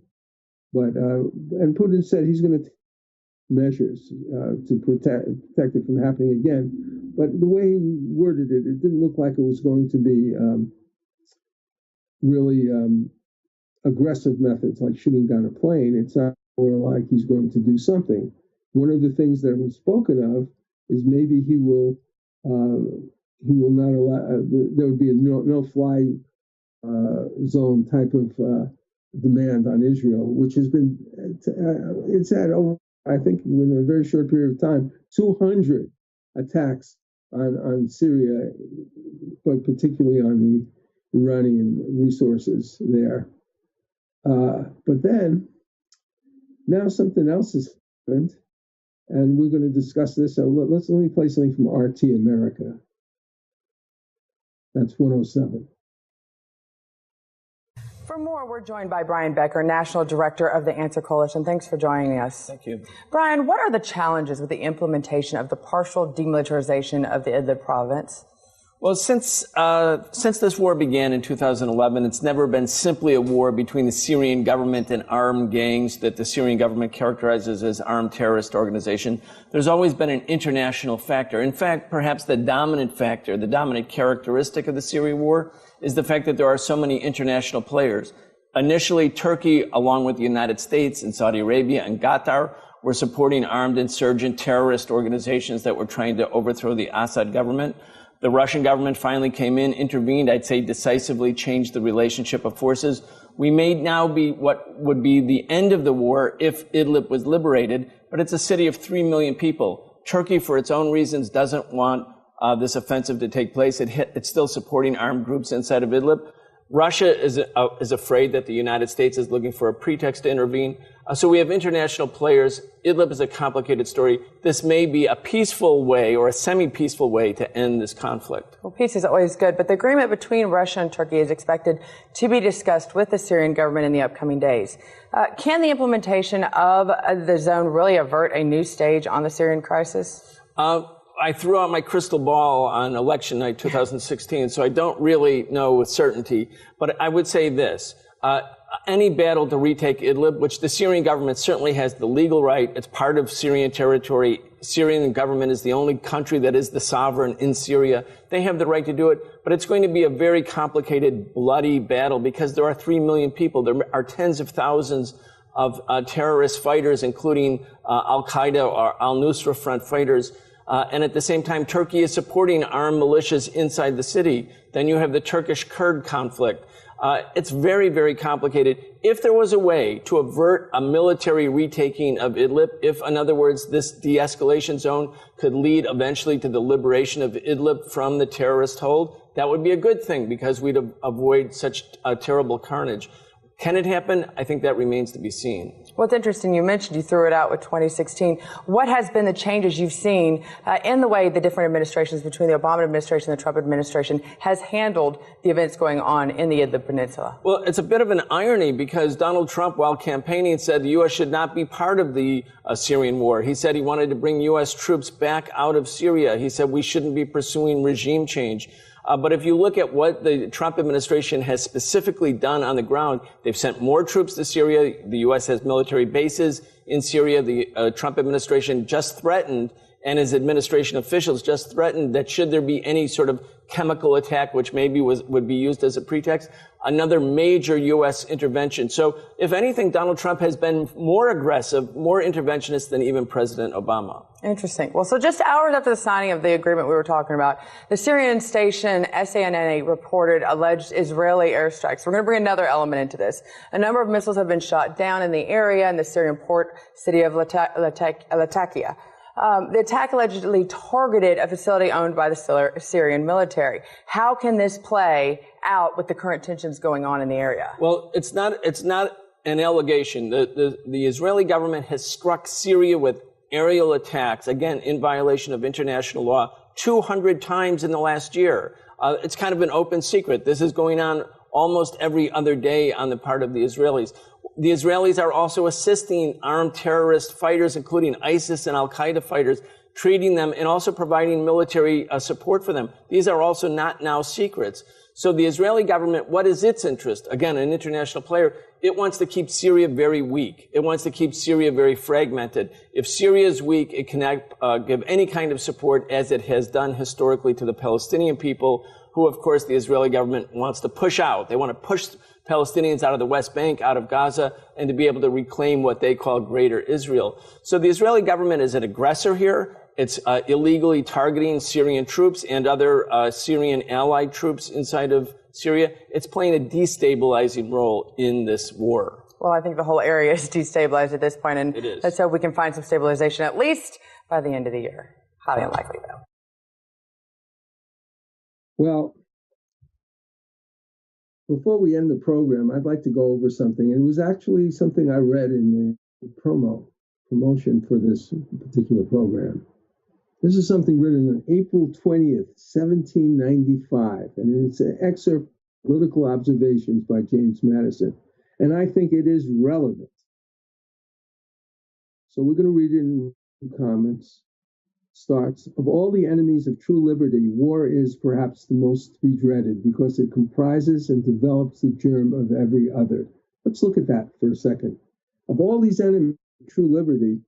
but and Putin said he's going to take measures to protect it from happening again. But the way he worded it, it didn't look like it was going to be really aggressive methods like shooting down a plane. It's not more like he's going to do something. One of the things that was spoken of is maybe he will not allow. There would be a no-fly zone type of demand on Israel, which has been it's had, I think, in a very short period of time, 200 attacks on Syria, but particularly on the Iranian resources there. But then now something else has happened, and we're going to discuss this. So let me play something from RT America. That's 107. For more, we're joined by Brian Becker, National Director of the Answer Coalition. Thanks for joining us. Thank you. Brian, what are the challenges with the implementation of the partial demilitarization of the Idlib province? Well, since this war began in 2011, it's never been simply a war between the Syrian government and armed gangs that the Syrian government characterizes as armed terrorist organization. There's always been an international factor. In fact, perhaps the dominant factor, the dominant characteristic of the Syria war is the fact that there are so many international players. Initially, Turkey, along with the United States and Saudi Arabia and Qatar, were supporting armed insurgent terrorist organizations that were trying to overthrow the Assad government. The Russian government finally came in, intervened, I'd say decisively changed the relationship of forces. We may now be what would be the end of the war if Idlib was liberated, but it's a city of 3 million people. Turkey, for its own reasons, doesn't want this offensive to take place. It's still supporting armed groups inside of Idlib. Russia is afraid that the United States is looking for a pretext to intervene. So we have international players. Idlib is a complicated story. This may be a peaceful way or a semi-peaceful way to end this conflict. Well, peace is always good, but the agreement between Russia and Turkey is expected to be discussed with the Syrian government in the upcoming days. Can the implementation of the zone really avert a new stage on the Syrian crisis? I threw out my crystal ball on election night 2016, so I don't really know with certainty. But I would say this. Any battle to retake Idlib, which the Syrian government certainly has the legal right, it's part of Syrian territory. Syrian government is the only country that is the sovereign in Syria. They have the right to do it, but it's going to be a very complicated, bloody battle because there are 3 million people. There are tens of thousands of terrorist fighters, including Al-Qaeda or Al-Nusra Front fighters. And at the same time, Turkey is supporting armed militias inside the city. Then you have the Turkish-Kurd conflict. It's very, very complicated. If there was a way to avert a military retaking of Idlib, if, in other words, this de-escalation zone could lead eventually to the liberation of Idlib from the terrorist hold, that would be a good thing because we'd avoid such terrible carnage. Can it happen? I think that remains to be seen. Well, it's interesting. You mentioned you threw it out with 2016. What has been the changes you've seen in the way the different administrations between the Obama administration and the Trump administration has handled the events going on in the Idlib Peninsula? Well, it's a bit of an irony because Donald Trump, while campaigning, said the U.S. should not be part of the Syrian war. He said he wanted to bring U.S. troops back out of Syria. He said we shouldn't be pursuing regime change. But if you look at what the Trump administration has specifically done on the ground, they've sent more troops to Syria. The U.S. has military bases in Syria. The Trump administration just threatened, and his administration officials just threatened that should there be any sort of chemical attack, which maybe would be used as a pretext, another major U.S. intervention. So if anything, Donald Trump has been more aggressive, more interventionist than even President Obama. Interesting. Well, so just hours after the signing of the agreement we were talking about, the Syrian station SANA reported alleged Israeli airstrikes. We're going to bring another element into this. A number of missiles have been shot down in the area in the Syrian port city of Latakia. The attack allegedly targeted a facility owned by the Syrian military. How can this play out with the current tensions going on in the area? Well, it's not an allegation. The Israeli government has struck Syria with aerial attacks, again, in violation of international law, 200 times in the last year. It's kind of an open secret. This is going on almost every other day on the part of the Israelis. The Israelis are also assisting armed terrorist fighters, including ISIS and Al-Qaeda fighters, treating them and also providing military support for them. These are also not now secrets. So the Israeli government, what is its interest? Again, an international player, it wants to keep Syria very weak. It wants to keep Syria very fragmented. If Syria is weak, it cannot give any kind of support as it has done historically to the Palestinian people, who, of course, the Israeli government wants to push out. They want to push Palestinians out of the West Bank, out of Gaza, and to be able to reclaim what they call Greater Israel. So the Israeli government is an aggressor here. It's illegally targeting Syrian troops and other Syrian allied troops inside of Syria. It's playing a destabilizing role in this war. Well, I think the whole area is destabilized at this point, and let's hope we can find some stabilization at least by the end of the year. Highly unlikely, though. Well, before we end the program, I'd like to go over something. It was actually something I read in the promotion for this particular program. This is something written on April 20th, 1795, and it's an excerpt of Political Observations by James Madison, and I think it is relevant. So we're going to read it in comments. Starts, of all the enemies of true liberty, war is perhaps the most to be dreaded because it comprises and develops the germ of every other. Let's look at that for a second. Of all these enemies of true liberty,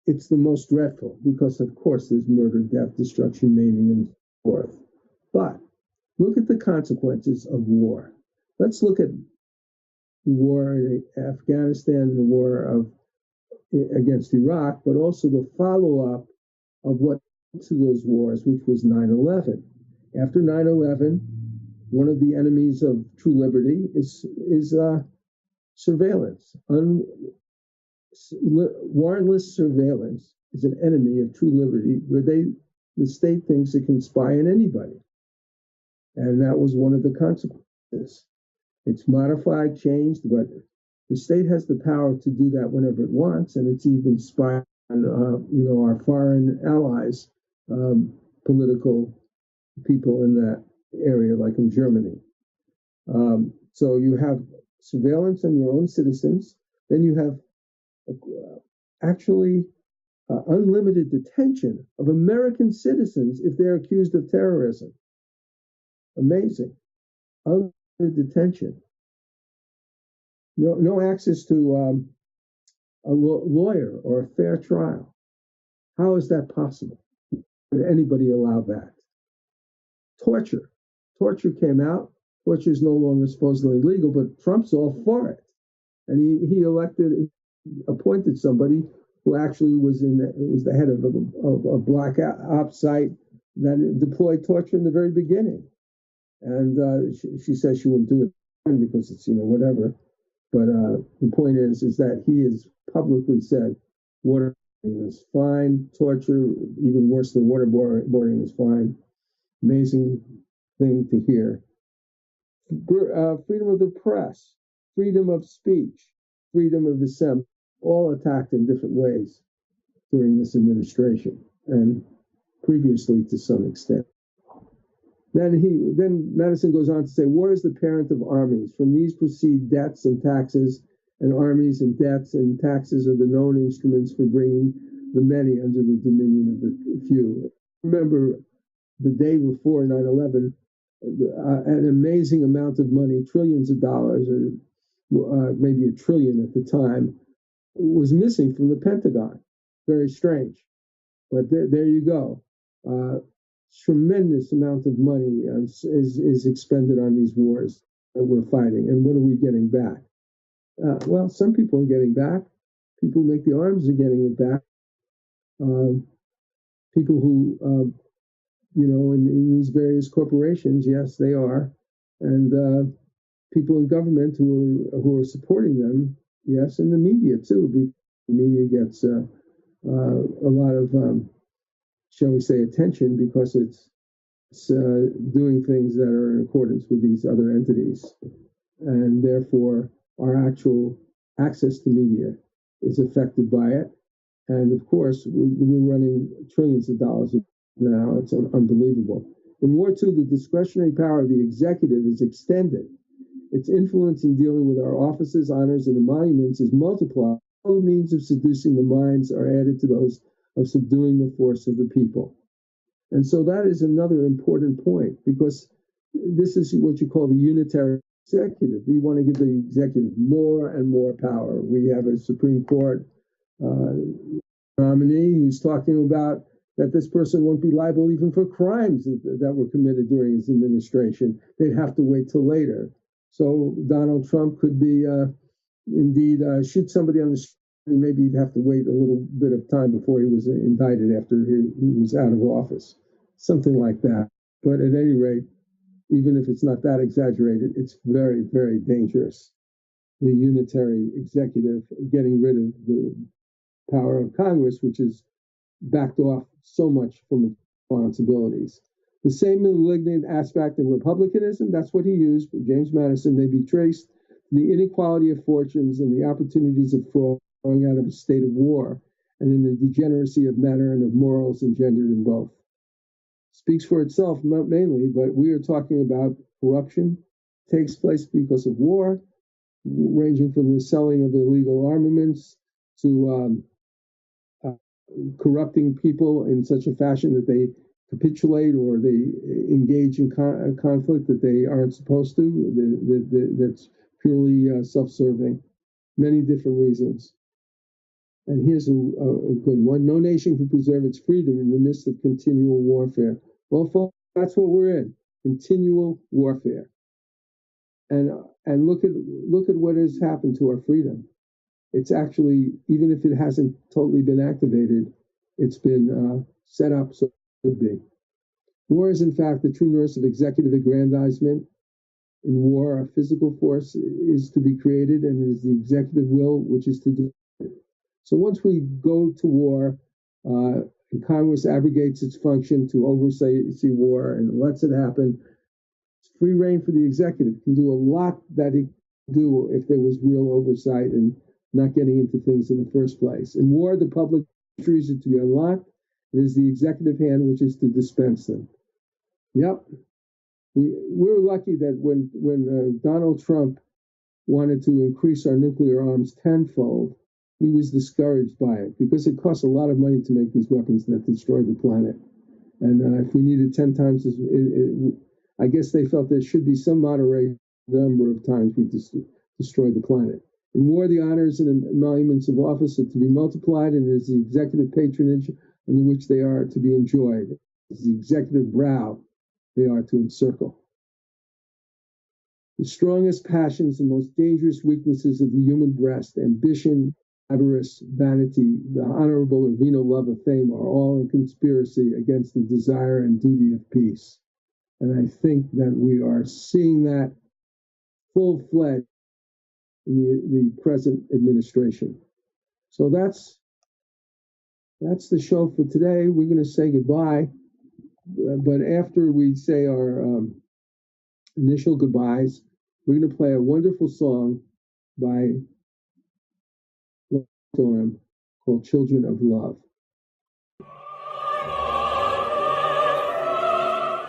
it's the most dreadful because, of course, there's murder, death, destruction, maiming, and so forth. But look at the consequences of war. Let's look at the war in Afghanistan, the war against Iraq, but also the follow-up of what to those wars, which was 9/11. After 9/11, one of the enemies of true liberty is surveillance. Warrantless surveillance is an enemy of true liberty, where the state thinks it can spy on anybody, and that was one of the consequences. It's modified, changed, but the state has the power to do that whenever it wants, and it's even spying on, our foreign allies, political people in that area, like in Germany. So you have surveillance on your own citizens. Then you have unlimited detention of American citizens if they're accused of terrorism. Amazing. Unlimited detention. No access to a lawyer or a fair trial. How is that possible? Would anybody allow that? Torture. Torture came out. Torture is no longer supposedly legal, but Trump's all for it. And he appointed somebody who actually was the head of a black ops site that deployed torture in the very beginning. And she says she wouldn't do it because it's, whatever. But the point is that he has publicly said waterboarding is fine, torture, even worse than waterboarding, is fine. Amazing thing to hear. Freedom of the press, freedom of speech, freedom of assembly, all attacked in different ways during this administration and previously to some extent. Then Madison goes on to say, war is the parent of armies. From these proceed debts and taxes, and armies and debts and taxes are the known instruments for bringing the many under the dominion of the few. Remember, the day before 9/11, an amazing amount of money, trillions of dollars, or maybe $1 trillion at the time, was missing from the Pentagon. Very strange. But there you go. Tremendous amount of money is expended on these wars that we're fighting. And what are we getting back? Well, some people are getting back. People who make the arms are getting it back. People who, in these various corporations, yes, they are. And people in government who are supporting them, yes, and the media too. The media gets a lot of shall we say, attention because it's doing things that are in accordance with these other entities. And therefore, our actual access to media is affected by it. And of course, we're running trillions of dollars now. It's unbelievable. In war, too, the discretionary power of the executive is extended. Its influence in dealing with our offices, honors, and emoluments is multiplied. All the means of seducing the minds are added to those of subduing the force of the people. And so that is another important point, because this is what you call the unitary executive. You want to give the executive more and more power. We have a Supreme Court nominee who's talking about that this person won't be liable even for crimes that were committed during his administration. They'd have to wait till later. So Donald Trump could be indeed shoot somebody on the street, and maybe he'd have to wait a little bit of time before he was indicted after he was out of office, something like that. But at any rate, even if it's not that exaggerated, it's very, very dangerous. The unitary executive getting rid of the power of Congress, which has backed off so much from its responsibilities. The same malignant aspect in republicanism, that's what he used, James Madison, may be traced to the inequality of fortunes and the opportunities of fraud growing out of a state of war, and in the degeneracy of matter and of morals engendered in both. Speaks for itself mainly, but we are talking about corruption takes place because of war, ranging from the selling of illegal armaments to corrupting people in such a fashion that they capitulate or they engage in conflict that they aren't supposed to. That's purely self-serving. Many different reasons. And here's a good one. No nation can preserve its freedom in the midst of continual warfare. Well, folks, that's what we're in. Continual warfare. And look at what has happened to our freedom. It's actually, even if it hasn't totally been activated, it's been set up so it could be. War is, in fact, the true nurse of executive aggrandizement. In war, a physical force is to be created, and it is the executive will which is to do it. So once we go to war, and Congress abrogates its function to oversee war and lets it happen, it's free reign for the executive. It can do a lot that it could do if there was real oversight and not getting into things in the first place. In war, the public trees are to be unlocked. It is the executive hand which is to dispense them. Yep. We're lucky that when Donald Trump wanted to increase our nuclear arms tenfold, he was discouraged by it because it costs a lot of money to make these weapons that destroy the planet. And if we needed 10 times as, I guess they felt there should be some moderate number of times we destroy the planet. In war, the honors and emoluments of office are to be multiplied, and it is the executive patronage under which they are to be enjoyed. It's the executive brow they are to encircle. The strongest passions and most dangerous weaknesses of the human breast, ambition, avarice, vanity, the honorable or venal love of fame, are all in conspiracy against the desire and duty of peace. And I think that we are seeing that full-fledged in the present administration. So that's the show for today. We're going to say goodbye, but after we say our initial goodbyes, we're going to play a wonderful song by Storm called Children of Love.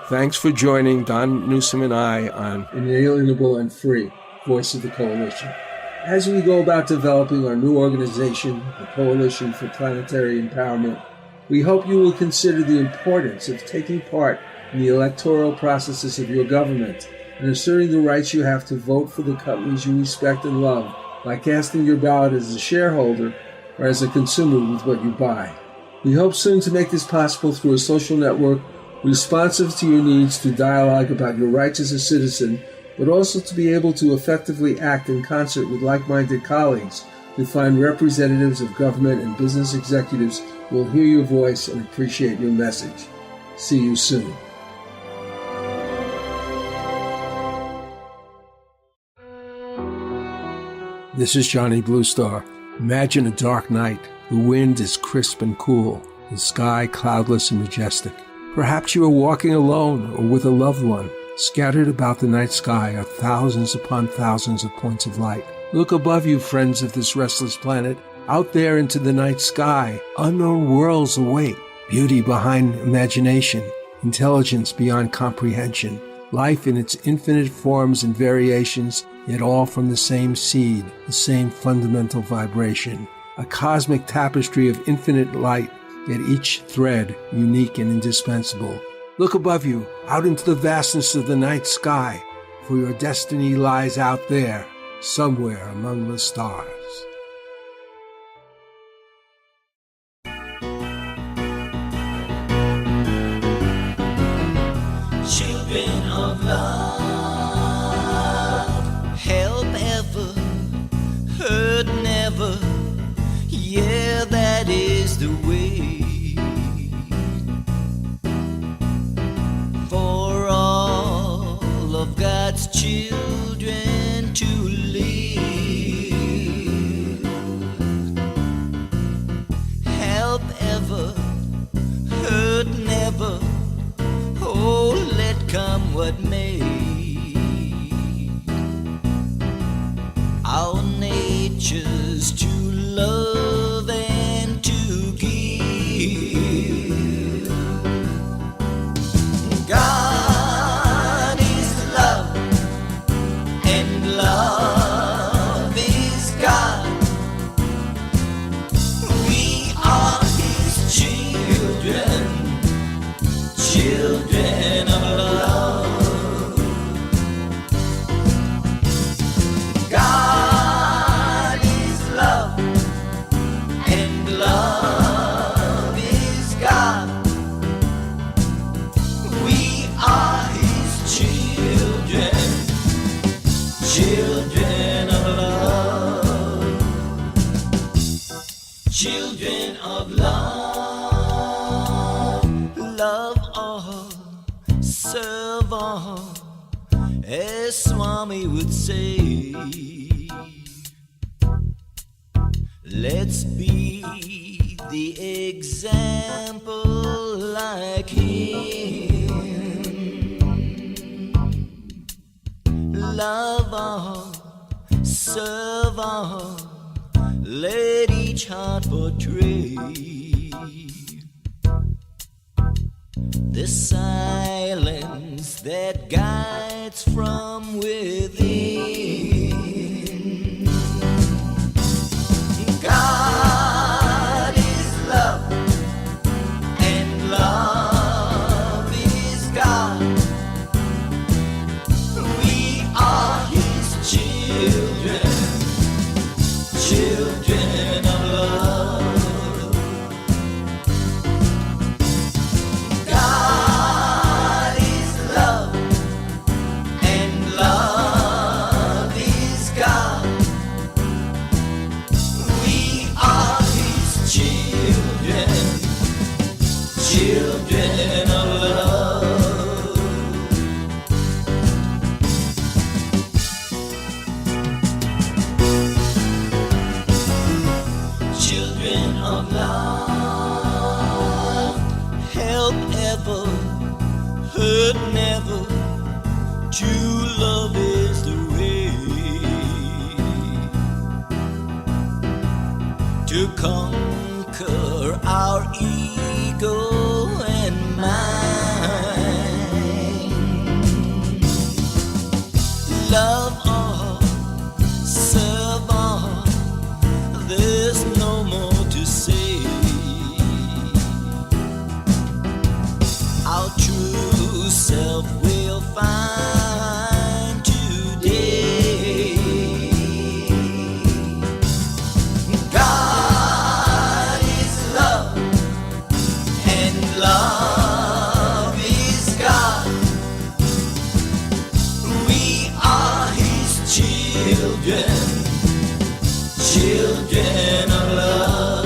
Thanks for joining Don Newsom and I on Inalienable and Free, Voice of the Coalition. As we go about developing our new organization, the Coalition for Planetary Empowerment, we hope you will consider the importance of taking part in the electoral processes of your government and asserting the rights you have to vote for the companies you respect and love by casting your ballot as a shareholder or as a consumer with what you buy. We hope soon to make this possible through a social network responsive to your needs to dialogue about your rights as a citizen, but also to be able to effectively act in concert with like-minded colleagues to find representatives of government and business executives who will hear your voice and appreciate your message. See you soon. This is Johnny Bluestar. Imagine a dark night. The wind is crisp and cool, the sky cloudless and majestic. Perhaps you are walking alone or with a loved one. Scattered about the night sky are thousands upon thousands of points of light. Look above you, friends of this restless planet. Out there into the night sky, unknown worlds await. Beauty behind imagination, intelligence beyond comprehension, life in its infinite forms and variations, yet all from the same seed, the same fundamental vibration. A cosmic tapestry of infinite light, yet each thread unique and indispensable. Look above you, out into the vastness of the night sky, for your destiny lies out there, somewhere among the stars. Children of love, help ever, hurt never. Yeah, that is the way for all of God's children to live. Help ever, hurt never. Oh, let come what may. Our nature's to love and to give. God is love, and love is God. We are His children, children of love. God is love, and love is God. We are His children, children of love, children of love. Love all, serve all, as Swami would say. Let's be the example like him. Love all, serve all, let each heart portray the silence that guides from within. God is love, and love is God. We are His children, children of love. God is love, and love is God. We are His children, children of love. but never true love is the way to conquer our ego and mind. Love all, serve all, there's no more to say. Our true self will find today. God is love, and love is God. We are His children, children of love.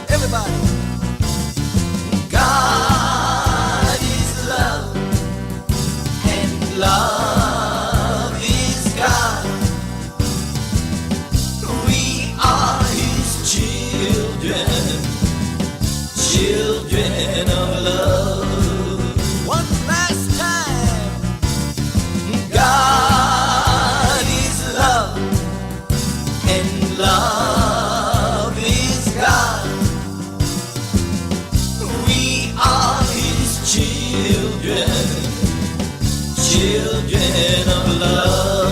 Everybody. God is love, and love is God. We are His children, children of love. One last time. God is love, and love is God. We are His children, children of love.